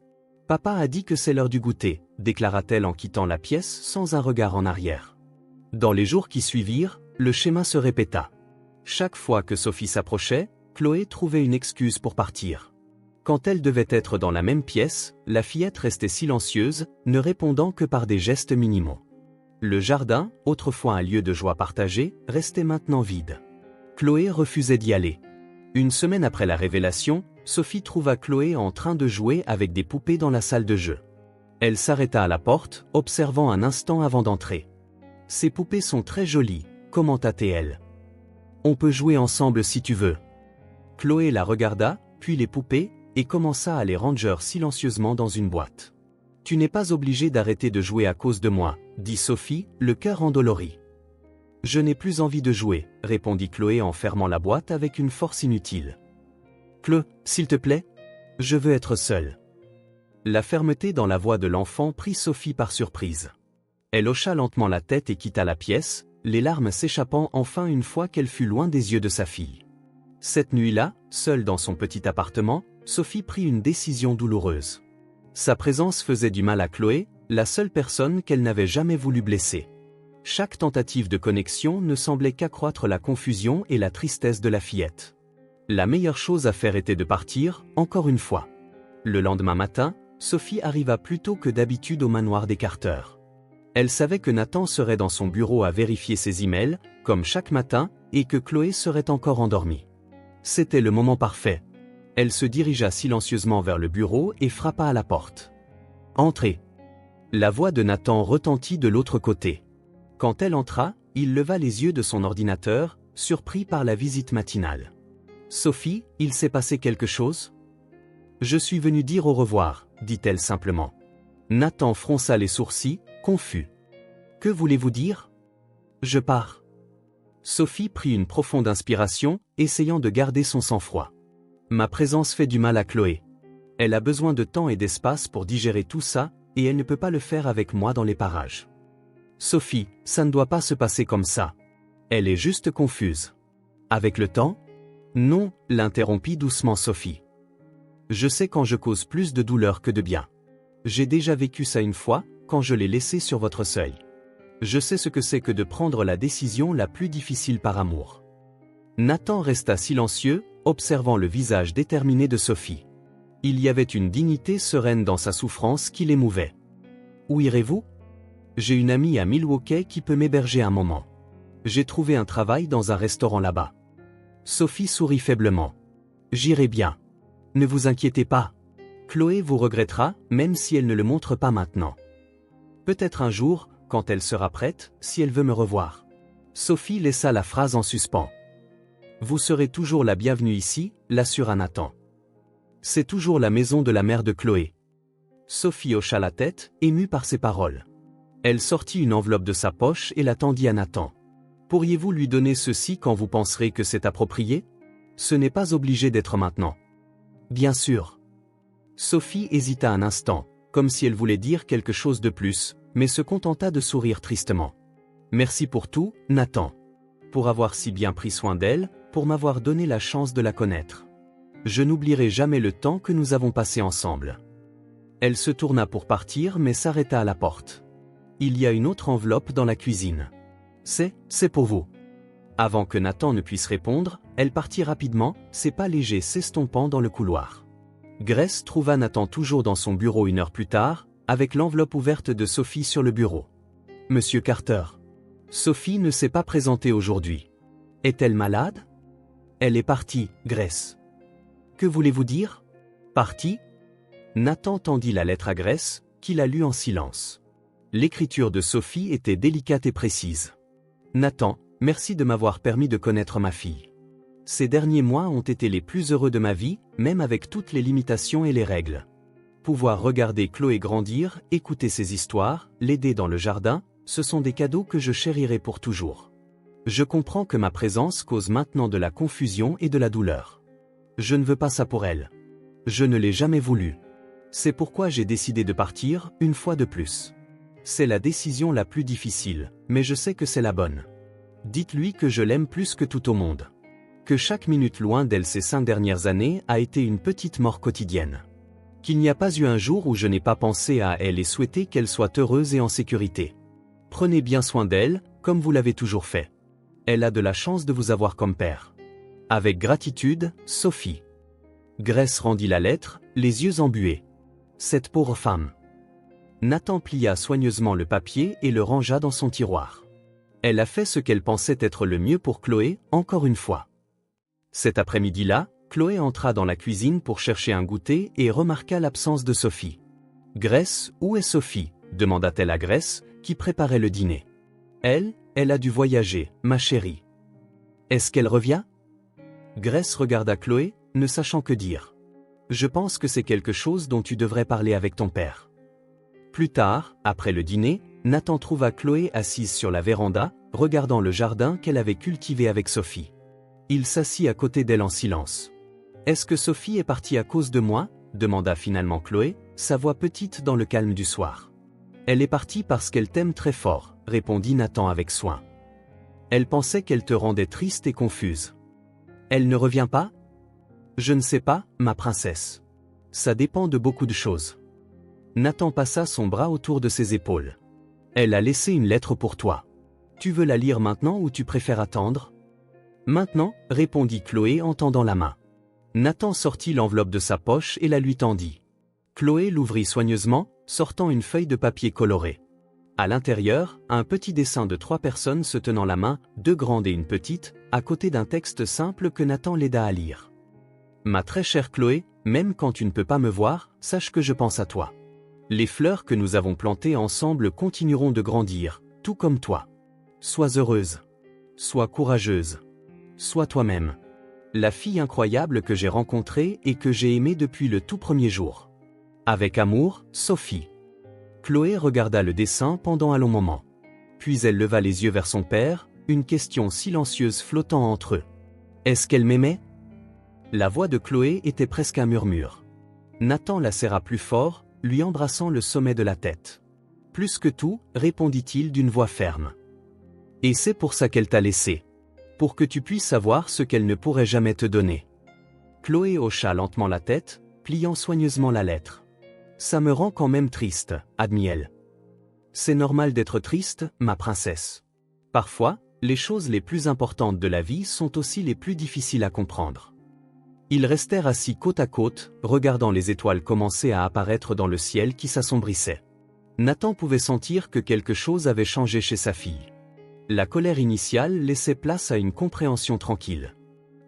Papa a dit que c'est l'heure du goûter, déclara-t-elle en quittant la pièce sans un regard en arrière. Dans les jours qui suivirent, le schéma se répéta. Chaque fois que Sophie s'approchait, Chloé trouvait une excuse pour partir. Quand elle devait être dans la même pièce, la fillette restait silencieuse, ne répondant que par des gestes minimaux. Le jardin, autrefois un lieu de joie partagée, restait maintenant vide. Chloé refusait d'y aller. Une semaine après la révélation, Sophie trouva Chloé en train de jouer avec des poupées dans la salle de jeu. Elle s'arrêta à la porte, observant un instant avant d'entrer. « Ces poupées sont très jolies », commenta-t-elle. « On peut jouer ensemble si tu veux. » Chloé la regarda, puis les poupées, et commença à les ranger silencieusement dans une boîte. « Tu n'es pas obligé d'arrêter de jouer à cause de moi, » dit Sophie, le cœur endolori. « Je n'ai plus envie de jouer, » répondit Chloé en fermant la boîte avec une force inutile. « Chloé, s'il te plaît, je veux être seule. » La fermeté dans la voix de l'enfant prit Sophie par surprise. Elle hocha lentement la tête et quitta la pièce, les larmes s'échappant enfin une fois qu'elle fut loin des yeux de sa fille. Cette nuit-là, seule dans son petit appartement, Sophie prit une décision douloureuse. Sa présence faisait du mal à Chloé, la seule personne qu'elle n'avait jamais voulu blesser. Chaque tentative de connexion ne semblait qu'accroître la confusion et la tristesse de la fillette. La meilleure chose à faire était de partir, encore une fois. Le lendemain matin, Sophie arriva plus tôt que d'habitude au manoir des Carter. Elle savait que Nathan serait dans son bureau à vérifier ses emails, comme chaque matin, et que Chloé serait encore endormie. C'était le moment parfait. Elle se dirigea silencieusement vers le bureau et frappa à la porte. « Entrez !» La voix de Nathan retentit de l'autre côté. Quand elle entra, il leva les yeux de son ordinateur, surpris par la visite matinale. « Sophie, il s'est passé quelque chose ? » « Je suis venu dire au revoir, » dit-elle simplement. Nathan fronça les sourcils, confus. « Que voulez-vous dire ? » « Je pars. » Sophie prit une profonde inspiration, essayant de garder son sang-froid. « Ma présence fait du mal à Chloé. Elle a besoin de temps et d'espace pour digérer tout ça, et elle ne peut pas le faire avec moi dans les parages. » « Sophie, ça ne doit pas se passer comme ça. Elle est juste confuse. »« Avec le temps ? » ?»« Non, » l'interrompit doucement Sophie. « Je sais quand je cause plus de douleur que de bien. J'ai déjà vécu ça une fois, quand je l'ai laissé sur votre seuil. Je sais ce que c'est que de prendre la décision la plus difficile par amour. » Nathan resta silencieux, observant le visage déterminé de Sophie. Il y avait une dignité sereine dans sa souffrance qui l'émouvait. « Où irez-vous ? J'ai une amie à Milwaukee qui peut m'héberger un moment. J'ai trouvé un travail dans un restaurant là-bas. » Sophie sourit faiblement. « J'irai bien. Ne vous inquiétez pas. Chloé vous regrettera, même si elle ne le montre pas maintenant. Peut-être un jour, quand elle sera prête, si elle veut me revoir. » Sophie laissa la phrase en suspens. « Vous serez toujours la bienvenue ici, » l'assura Nathan. « C'est toujours la maison de la mère de Chloé. » Sophie hocha la tête, émue par ces paroles. Elle sortit une enveloppe de sa poche et la tendit à Nathan. « Pourriez-vous lui donner ceci quand vous penserez que c'est approprié ? Ce n'est pas obligé d'être maintenant. » « Bien sûr. » Sophie hésita un instant, comme si elle voulait dire quelque chose de plus, mais se contenta de sourire tristement. « Merci pour tout, Nathan. Pour avoir si bien pris soin d'elle, pour m'avoir donné la chance de la connaître. Je n'oublierai jamais le temps que nous avons passé ensemble. Elle se tourna pour partir mais s'arrêta à la porte. Il y a une autre enveloppe dans la cuisine. C'est pour vous. Avant que Nathan ne puisse répondre, elle partit rapidement, ses pas légers s'estompant dans le couloir. Grace trouva Nathan toujours dans son bureau 1 heure plus tard, avec l'enveloppe ouverte de Sophie sur le bureau. « Monsieur Carter. Sophie ne s'est pas présentée aujourd'hui. Est-elle malade ? » ?»« Elle est partie, Grace. »« Que voulez-vous dire ? Partie ?» Nathan tendit la lettre à Grace, qui la lut en silence. L'écriture de Sophie était délicate et précise. « Nathan, merci de m'avoir permis de connaître ma fille. Ces derniers mois ont été les plus heureux de ma vie, même avec toutes les limitations et les règles. Pouvoir regarder Chloé grandir, écouter ses histoires, l'aider dans le jardin, ce sont des cadeaux que je chérirai pour toujours. Je comprends que ma présence cause maintenant de la confusion et de la douleur. Je ne veux pas ça pour elle. Je ne l'ai jamais voulu. C'est pourquoi j'ai décidé de partir, une fois de plus. C'est la décision la plus difficile, mais je sais que c'est la bonne. Dites-lui que je l'aime plus que tout au monde. Que chaque minute loin d'elle ces 5 dernières années a été une petite mort quotidienne. Qu'il n'y a pas eu un jour où je n'ai pas pensé à elle et souhaité qu'elle soit heureuse et en sécurité. Prenez bien soin d'elle, comme vous l'avez toujours fait. Elle a de la chance de vous avoir comme père. Avec gratitude, Sophie. Grace rendit la lettre, les yeux embués. Cette pauvre femme. Nathan plia soigneusement le papier et le rangea dans son tiroir. Elle a fait ce qu'elle pensait être le mieux pour Chloé, encore une fois. Cet après-midi-là, Chloé entra dans la cuisine pour chercher un goûter et remarqua l'absence de Sophie. « Grace, où est Sophie ?» demanda-t-elle à Grace, qui préparait le dîner. « Elle a dû voyager, ma chérie. »« Est-ce qu'elle revient ?» Grace regarda Chloé, ne sachant que dire. « Je pense que c'est quelque chose dont tu devrais parler avec ton père. » Plus tard, après le dîner, Nathan trouva Chloé assise sur la véranda, regardant le jardin qu'elle avait cultivé avec Sophie. Il s'assit à côté d'elle en silence. « Est-ce que Sophie est partie à cause de moi ?» demanda finalement Chloé, sa voix petite dans le calme du soir. « Elle est partie parce qu'elle t'aime très fort, » répondit Nathan avec soin. « Elle pensait qu'elle te rendait triste et confuse. »« Elle ne revient pas ?»« Je ne sais pas, ma princesse. Ça dépend de beaucoup de choses. » Nathan passa son bras autour de ses épaules. « Elle a laissé une lettre pour toi. Tu veux la lire maintenant ou tu préfères attendre ?»« Maintenant, » répondit Chloé en tendant la main. Nathan sortit l'enveloppe de sa poche et la lui tendit. Chloé l'ouvrit soigneusement, sortant une feuille de papier coloré. À l'intérieur, un petit dessin de 3 personnes se tenant la main, 2 grandes et une petite, à côté d'un texte simple que Nathan l'aida à lire. « Ma très chère Chloé, même quand tu ne peux pas me voir, sache que je pense à toi. Les fleurs que nous avons plantées ensemble continueront de grandir, tout comme toi. Sois heureuse. Sois courageuse. Sois toi-même. La fille incroyable que j'ai rencontrée et que j'ai aimée depuis le tout premier jour. Avec amour, Sophie. » Chloé regarda le dessin pendant un long moment. Puis elle leva les yeux vers son père, une question silencieuse flottant entre eux. Est-ce qu'elle m'aimait ? La voix de Chloé était presque un murmure. Nathan la serra plus fort, lui embrassant le sommet de la tête. Plus que tout, répondit-il d'une voix ferme. Et c'est pour ça qu'elle t'a laissé. Pour que tu puisses savoir ce qu'elle ne pourrait jamais te donner. Chloé hocha lentement la tête, pliant soigneusement la lettre. Ça me rend quand même triste, admit-elle. C'est normal d'être triste, ma princesse. Parfois, les choses les plus importantes de la vie sont aussi les plus difficiles à comprendre. Ils restèrent assis côte à côte, regardant les étoiles commencer à apparaître dans le ciel qui s'assombrissait. Nathan pouvait sentir que quelque chose avait changé chez sa fille. La colère initiale laissait place à une compréhension tranquille.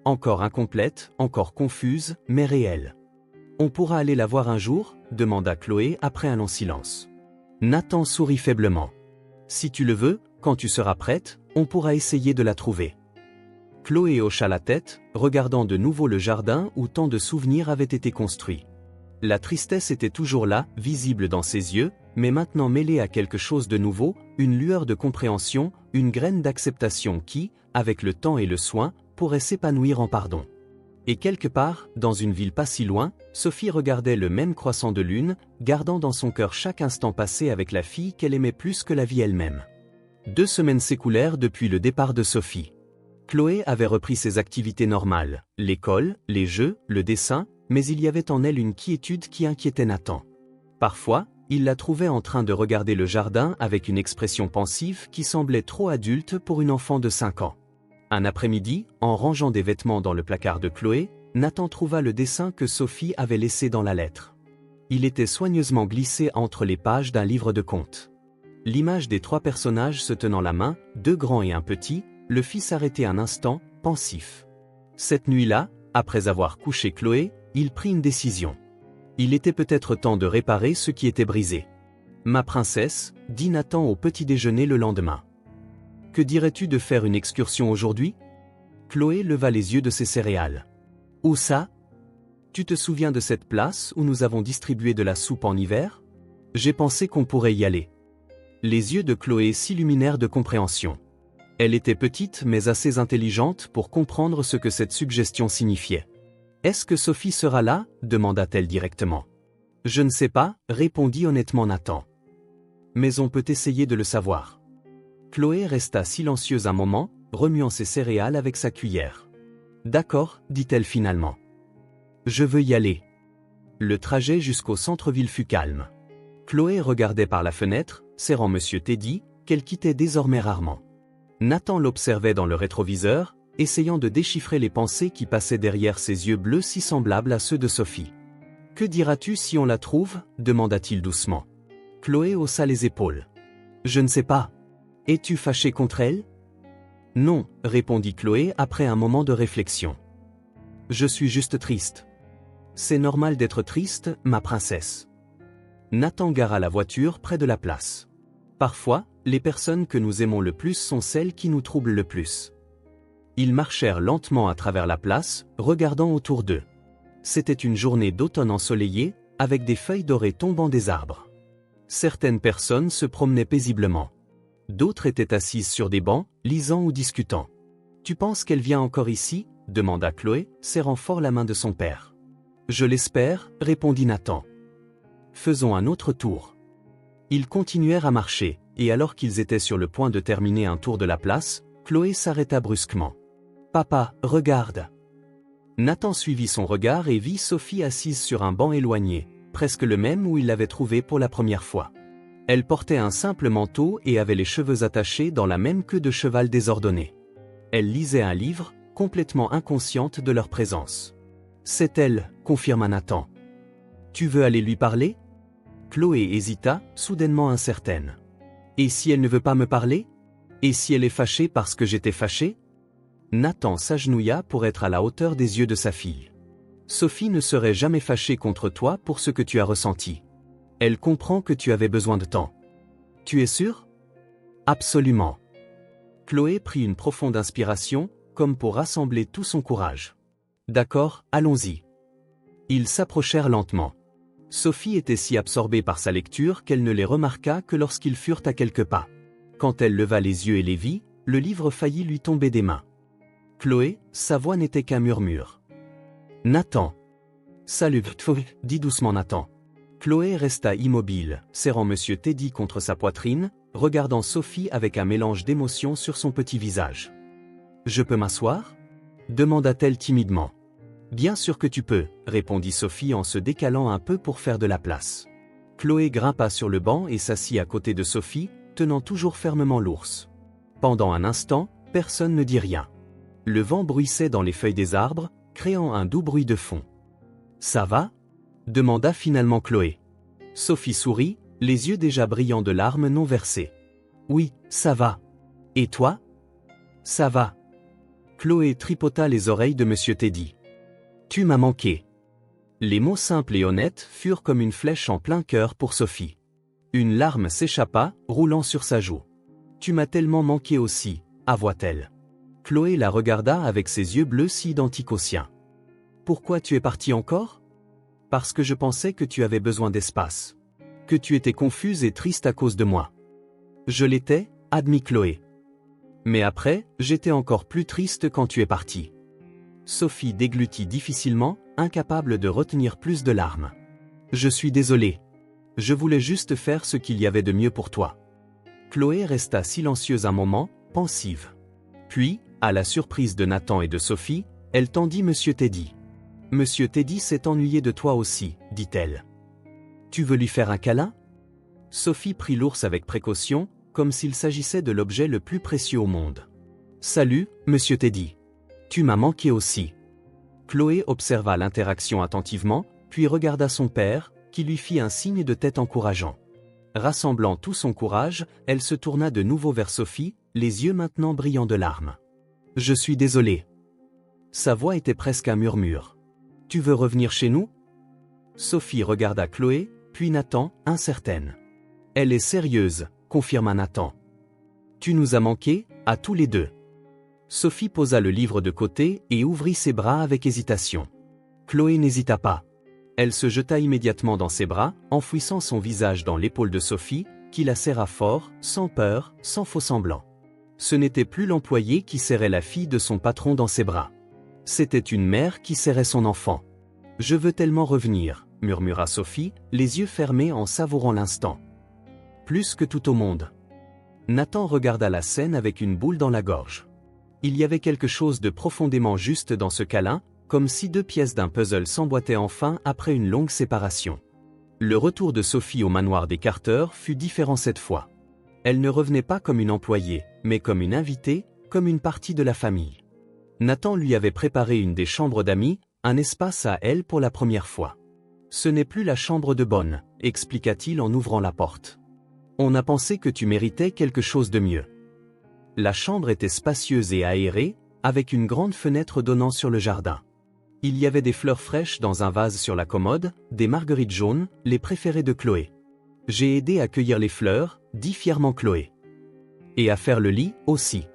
Encore incomplète, encore confuse, mais réelle. « On pourra aller la voir un jour ?» demanda Chloé après un long silence. Nathan sourit faiblement. « Si tu le veux, quand tu seras prête, on pourra essayer de la trouver. » Chloé hocha la tête, regardant de nouveau le jardin où tant de souvenirs avaient été construits. La tristesse était toujours là, visible dans ses yeux, mais maintenant mêlée à quelque chose de nouveau, une lueur de compréhension, une graine d'acceptation qui, avec le temps et le soin, pourrait s'épanouir en pardon. Et quelque part, dans une ville pas si loin, Sophie regardait le même croissant de lune, gardant dans son cœur chaque instant passé avec la fille qu'elle aimait plus que la vie elle-même. 2 semaines s'écoulèrent depuis le départ de Sophie. Chloé avait repris ses activités normales, l'école, les jeux, le dessin, mais il y avait en elle une quiétude qui inquiétait Nathan. Parfois, il la trouvait en train de regarder le jardin avec une expression pensive qui semblait trop adulte pour une enfant de 5 ans. Un après-midi, en rangeant des vêtements dans le placard de Chloé, Nathan trouva le dessin que Sophie avait laissé dans la lettre. Il était soigneusement glissé entre les pages d'un livre de contes. L'image des 3 personnages se tenant la main, 2 grands et un petit, le fit s'arrêter un instant, pensif. Cette nuit-là, après avoir couché Chloé, il prit une décision. Il était peut-être temps de réparer ce qui était brisé. « Ma princesse », dit Nathan au petit déjeuner le lendemain. « Que dirais-tu de faire une excursion aujourd'hui ?» Chloé leva les yeux de ses céréales. « Où ça ? Tu te souviens de cette place où nous avons distribué de la soupe en hiver ? J'ai pensé qu'on pourrait y aller. » Les yeux de Chloé s'illuminèrent de compréhension. Elle était petite mais assez intelligente pour comprendre ce que cette suggestion signifiait. « Est-ce que Sophie sera là ?» demanda-t-elle directement. « Je ne sais pas », répondit honnêtement Nathan. « Mais on peut essayer de le savoir. » Chloé resta silencieuse un moment, remuant ses céréales avec sa cuillère. « D'accord, dit-elle finalement. Je veux y aller. » Le trajet jusqu'au centre-ville fut calme. Chloé regardait par la fenêtre, serrant Monsieur Teddy, qu'elle quittait désormais rarement. Nathan l'observait dans le rétroviseur, essayant de déchiffrer les pensées qui passaient derrière ses yeux bleus si semblables à ceux de Sophie. « Que diras-tu si on la trouve » demanda-t-il doucement. Chloé haussa les épaules. « Je ne sais pas. Es-tu fâché contre elle ?»« Non, » répondit Chloé après un moment de réflexion. « Je suis juste triste. »« C'est normal d'être triste, ma princesse. » Nathan gara la voiture près de la place. Parfois, les personnes que nous aimons le plus sont celles qui nous troublent le plus. Ils marchèrent lentement à travers la place, regardant autour d'eux. C'était une journée d'automne ensoleillée, avec des feuilles dorées tombant des arbres. Certaines personnes se promenaient paisiblement. D'autres étaient assises sur des bancs, lisant ou discutant. « Tu penses qu'elle vient encore ici ?» demanda Chloé, serrant fort la main de son père. « Je l'espère » répondit Nathan. « Faisons un autre tour. » Ils continuèrent à marcher, et alors qu'ils étaient sur le point de terminer un tour de la place, Chloé s'arrêta brusquement. « Papa, regarde !» Nathan suivit son regard et vit Sophie assise sur un banc éloigné, presque le même où il l'avait trouvée pour la première fois. Elle portait un simple manteau et avait les cheveux attachés dans la même queue de cheval désordonnée. Elle lisait un livre, complètement inconsciente de leur présence. « C'est elle », confirma Nathan. « Tu veux aller lui parler ?» Chloé hésita, soudainement incertaine. « Et si elle ne veut pas me parler ? Et si elle est fâchée parce que j'étais fâché ?» Nathan s'agenouilla pour être à la hauteur des yeux de sa fille. « Sophie ne serait jamais fâchée contre toi pour ce que tu as ressenti. Elle comprend que tu avais besoin de temps. Tu es sûr ? » « Absolument. » Chloé prit une profonde inspiration, comme pour rassembler tout son courage. « D'accord, allons-y. » Ils s'approchèrent lentement. Sophie était si absorbée par sa lecture qu'elle ne les remarqua que lorsqu'ils furent à quelques pas. Quand elle leva les yeux et les vit, le livre faillit lui tomber des mains. Chloé, sa voix n'était qu'un murmure. « Nathan !»« Salut, dit doucement Nathan. Chloé resta immobile, serrant Monsieur Teddy contre sa poitrine, regardant Sophie avec un mélange d'émotions sur son petit visage. « Je peux m'asseoir » demanda-t-elle timidement. « Bien sûr que tu peux » répondit Sophie en se décalant un peu pour faire de la place. Chloé grimpa sur le banc et s'assit à côté de Sophie, tenant toujours fermement l'ours. Pendant un instant, personne ne dit rien. Le vent bruissait dans les feuilles des arbres, créant un doux bruit de fond. « Ça va ?» demanda finalement Chloé. Sophie sourit, les yeux déjà brillants de larmes non versées. « Oui, ça va. Et toi ?»« Ça va. » Chloé tripota les oreilles de Monsieur Teddy. « Tu m'as manqué. » Les mots simples et honnêtes furent comme une flèche en plein cœur pour Sophie. Une larme s'échappa, roulant sur sa joue. « Tu m'as tellement manqué aussi » avoua-t-elle. Chloé la regarda avec ses yeux bleus si identiques aux siens. « Pourquoi tu es partie encore ? » « Parce que je pensais que tu avais besoin d'espace. Que tu étais confuse et triste à cause de moi. »« Je l'étais, » admit Chloé. « Mais après, j'étais encore plus triste quand tu es partie. » Sophie déglutit difficilement, incapable de retenir plus de larmes. « Je suis désolée. Je voulais juste faire ce qu'il y avait de mieux pour toi. » Chloé resta silencieuse un moment, pensive. Puis, À la surprise de Nathan et de Sophie, elle tendit Monsieur Teddy. Monsieur Teddy s'est ennuyé de toi aussi, dit-elle. Tu veux lui faire un câlin? Sophie prit l'ours avec précaution, comme s'il s'agissait de l'objet le plus précieux au monde. Salut, Monsieur Teddy. Tu m'as manqué aussi. Chloé observa l'interaction attentivement, puis regarda son père, qui lui fit un signe de tête encourageant. Rassemblant tout son courage, elle se tourna de nouveau vers Sophie, les yeux maintenant brillants de larmes. Je suis désolée. Sa voix était presque un murmure. Tu veux revenir chez nous? Sophie regarda Chloé, puis Nathan, incertaine. Elle est sérieuse, confirma Nathan. Tu nous as manqué, à tous les deux. Sophie posa le livre de côté et ouvrit ses bras avec hésitation. Chloé n'hésita pas. Elle se jeta immédiatement dans ses bras, enfouissant son visage dans l'épaule de Sophie, qui la serra fort, sans peur, sans faux-semblant. Ce n'était plus l'employé qui serrait la fille de son patron dans ses bras. C'était une mère qui serrait son enfant. « Je veux tellement revenir », murmura Sophie, les yeux fermés en savourant l'instant. Plus que tout au monde. Nathan regarda la scène avec une boule dans la gorge. Il y avait quelque chose de profondément juste dans ce câlin, comme si deux pièces d'un puzzle s'emboîtaient enfin après une longue séparation. Le retour de Sophie au manoir des Carter fut différent cette fois. Elle ne revenait pas comme une employée, mais comme une invitée, comme une partie de la famille. Nathan lui avait préparé une des chambres d'amis, un espace à elle pour la première fois. « Ce n'est plus la chambre de bonne », expliqua-t-il en ouvrant la porte. « On a pensé que tu méritais quelque chose de mieux. » La chambre était spacieuse et aérée, avec une grande fenêtre donnant sur le jardin. Il y avait des fleurs fraîches dans un vase sur la commode, des marguerites jaunes, les préférées de Chloé. « J'ai aidé à cueillir les fleurs », dit fièrement Chloé. « Et à faire le lit, aussi. »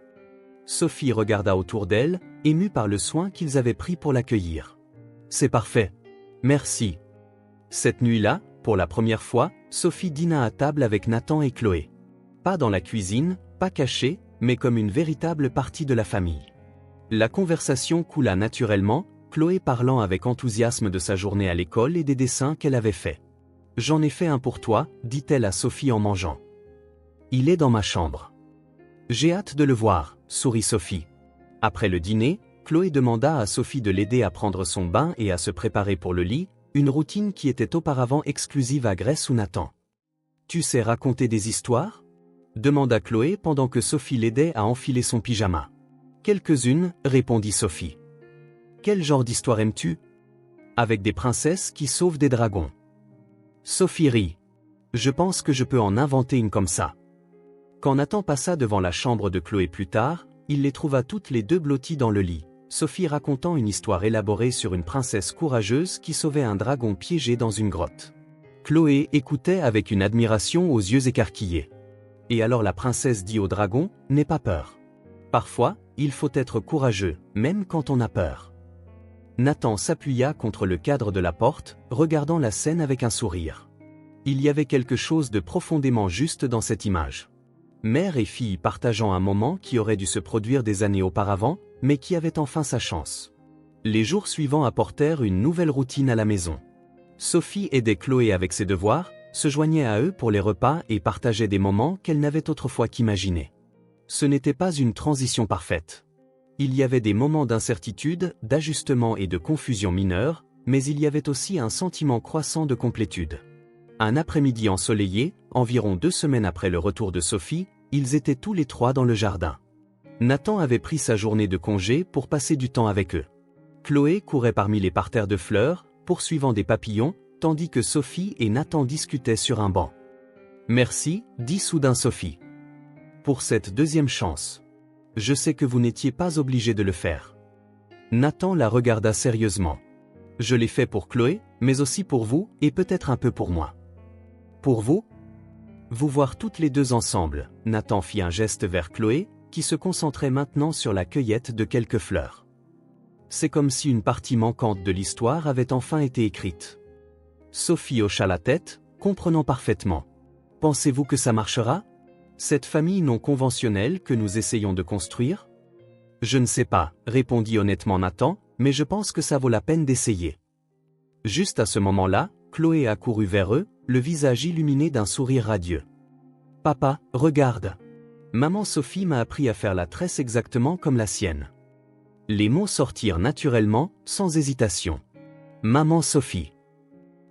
Sophie regarda autour d'elle, émue par le soin qu'ils avaient pris pour l'accueillir. « C'est parfait. Merci. » Cette nuit-là, pour la première fois, Sophie dîna à table avec Nathan et Chloé. Pas dans la cuisine, pas cachée, mais comme une véritable partie de la famille. La conversation coula naturellement, Chloé parlant avec enthousiasme de sa journée à l'école et des dessins qu'elle avait faits. « J'en ai fait un pour toi », dit-elle à Sophie en mangeant. « Il est dans ma chambre. »« J'ai hâte de le voir », sourit Sophie. Après le dîner, Chloé demanda à Sophie de l'aider à prendre son bain et à se préparer pour le lit, une routine qui était auparavant exclusive à Grace ou Nathan. « Tu sais raconter des histoires ?» demanda Chloé pendant que Sophie l'aidait à enfiler son pyjama. « Quelques-unes, répondit Sophie. « Quel genre d'histoire aimes-tu ? » Avec des princesses qui sauvent des dragons. Sophie rit. « Je pense que je peux en inventer une comme ça. » Quand Nathan passa devant la chambre de Chloé plus tard, il les trouva toutes les deux blotties dans le lit, Sophie racontant une histoire élaborée sur une princesse courageuse qui sauvait un dragon piégé dans une grotte. Chloé écoutait avec une admiration aux yeux écarquillés. Et alors la princesse dit au dragon, « N'aie pas peur. Parfois, il faut être courageux, même quand on a peur. » Nathan s'appuya contre le cadre de la porte, regardant la scène avec un sourire. Il y avait quelque chose de profondément juste dans cette image. Mère et fille partageant un moment qui aurait dû se produire des années auparavant, mais qui avait enfin sa chance. Les jours suivants apportèrent une nouvelle routine à la maison. Sophie aidait Chloé avec ses devoirs, se joignait à eux pour les repas et partageait des moments qu'elle n'avait autrefois qu'imaginés. Ce n'était pas une transition parfaite. Il y avait des moments d'incertitude, d'ajustement et de confusion mineure, mais il y avait aussi un sentiment croissant de complétude. Un après-midi ensoleillé, environ 2 semaines après le retour de Sophie, ils étaient tous les trois dans le jardin. Nathan avait pris sa journée de congé pour passer du temps avec eux. Chloé courait parmi les parterres de fleurs, poursuivant des papillons, tandis que Sophie et Nathan discutaient sur un banc. « Merci, dit soudain Sophie. Pour cette deuxième chance. Je sais que vous n'étiez pas obligé de le faire. » Nathan la regarda sérieusement. « Je l'ai fait pour Chloé, mais aussi pour vous, et peut-être un peu pour moi. » « Pour vous ? » Vous voir toutes les deux ensemble, Nathan fit un geste vers Chloé, qui se concentrait maintenant sur la cueillette de quelques fleurs. C'est comme si une partie manquante de l'histoire avait enfin été écrite. Sophie hocha la tête, comprenant parfaitement. « Pensez-vous que ça marchera ? Cette famille non conventionnelle que nous essayons de construire ? » « Je ne sais pas, répondit honnêtement Nathan, mais je pense que ça vaut la peine d'essayer. » Juste à ce moment-là, Chloé accourut vers eux, le visage illuminé d'un sourire radieux. « Papa, regarde !» Maman Sophie m'a appris à faire la tresse exactement comme la sienne. Les mots sortirent naturellement, sans hésitation. Maman Sophie.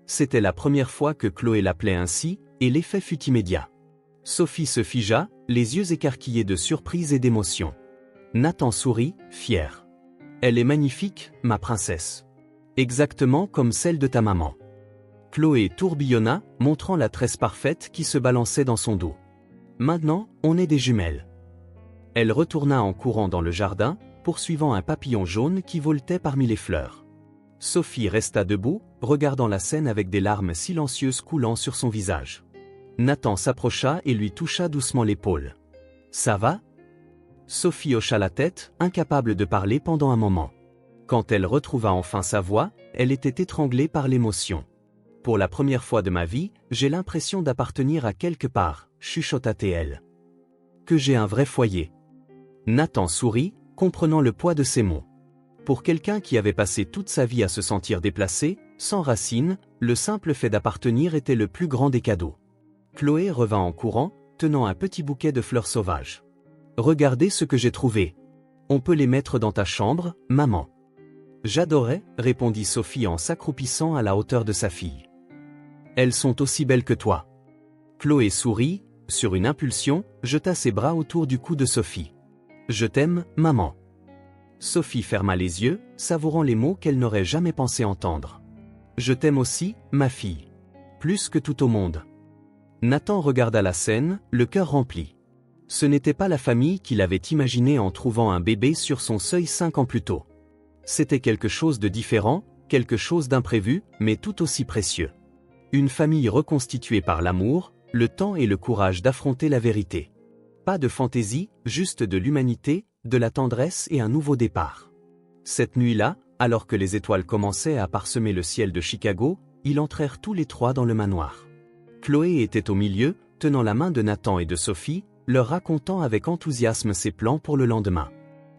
C'était la première fois que Chloé l'appelait ainsi, et l'effet fut immédiat. Sophie se figea, les yeux écarquillés de surprise et d'émotion. Nathan sourit, fier. Elle est magnifique, ma princesse. Exactement comme celle de ta maman. Chloé tourbillonna, montrant la tresse parfaite qui se balançait dans son dos. Maintenant, on est des jumelles. Elle retourna en courant dans le jardin, poursuivant un papillon jaune qui voletait parmi les fleurs. Sophie resta debout, regardant la scène avec des larmes silencieuses coulant sur son visage. Nathan s'approcha et lui toucha doucement l'épaule. « Ça va ?» Sophie hocha la tête, incapable de parler pendant un moment. Quand elle retrouva enfin sa voix, elle était étranglée par l'émotion. « Pour la première fois de ma vie, j'ai l'impression d'appartenir à quelque part, chuchota-t-elle. Que j'ai un vrai foyer. » Nathan sourit, comprenant le poids de ces mots. Pour quelqu'un qui avait passé toute sa vie à se sentir déplacé, sans racines, le simple fait d'appartenir était le plus grand des cadeaux. Chloé revint en courant, tenant un petit bouquet de fleurs sauvages. « Regardez ce que j'ai trouvé. On peut les mettre dans ta chambre, maman. » « J'adorais, répondit Sophie en s'accroupissant à la hauteur de sa fille. « Elles sont aussi belles que toi. » Chloé sourit, sur une impulsion, jeta ses bras autour du cou de Sophie. « Je t'aime, maman. » Sophie ferma les yeux, savourant les mots qu'elle n'aurait jamais pensé entendre. « Je t'aime aussi, ma fille. Plus que tout au monde. » Nathan regarda la scène, le cœur rempli. Ce n'était pas la famille qu'il avait imaginée en trouvant un bébé sur son seuil 5 ans plus tôt. C'était quelque chose de différent, quelque chose d'imprévu, mais tout aussi précieux. Une famille reconstituée par l'amour, le temps et le courage d'affronter la vérité. Pas de fantaisie, juste de l'humanité, de la tendresse et un nouveau départ. Cette nuit-là, alors que les étoiles commençaient à parsemer le ciel de Chicago, ils entrèrent tous les trois dans le manoir. Chloé était au milieu, tenant la main de Nathan et de Sophie, leur racontant avec enthousiasme ses plans pour le lendemain.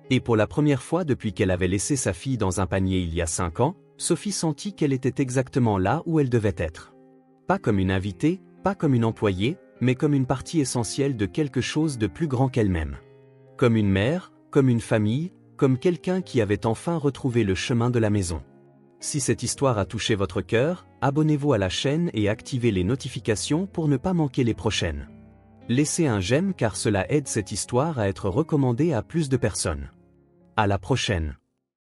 Et pour la première fois depuis qu'elle avait laissé sa fille dans un panier il y a 5 ans, Sophie sentit qu'elle était exactement là où elle devait être. Pas comme une invitée, pas comme une employée, mais comme une partie essentielle de quelque chose de plus grand qu'elle-même. Comme une mère, comme une famille, comme quelqu'un qui avait enfin retrouvé le chemin de la maison. Si cette histoire a touché votre cœur, abonnez-vous à la chaîne et activez les notifications pour ne pas manquer les prochaines. Laissez un j'aime car cela aide cette histoire à être recommandée à plus de personnes. À la prochaine.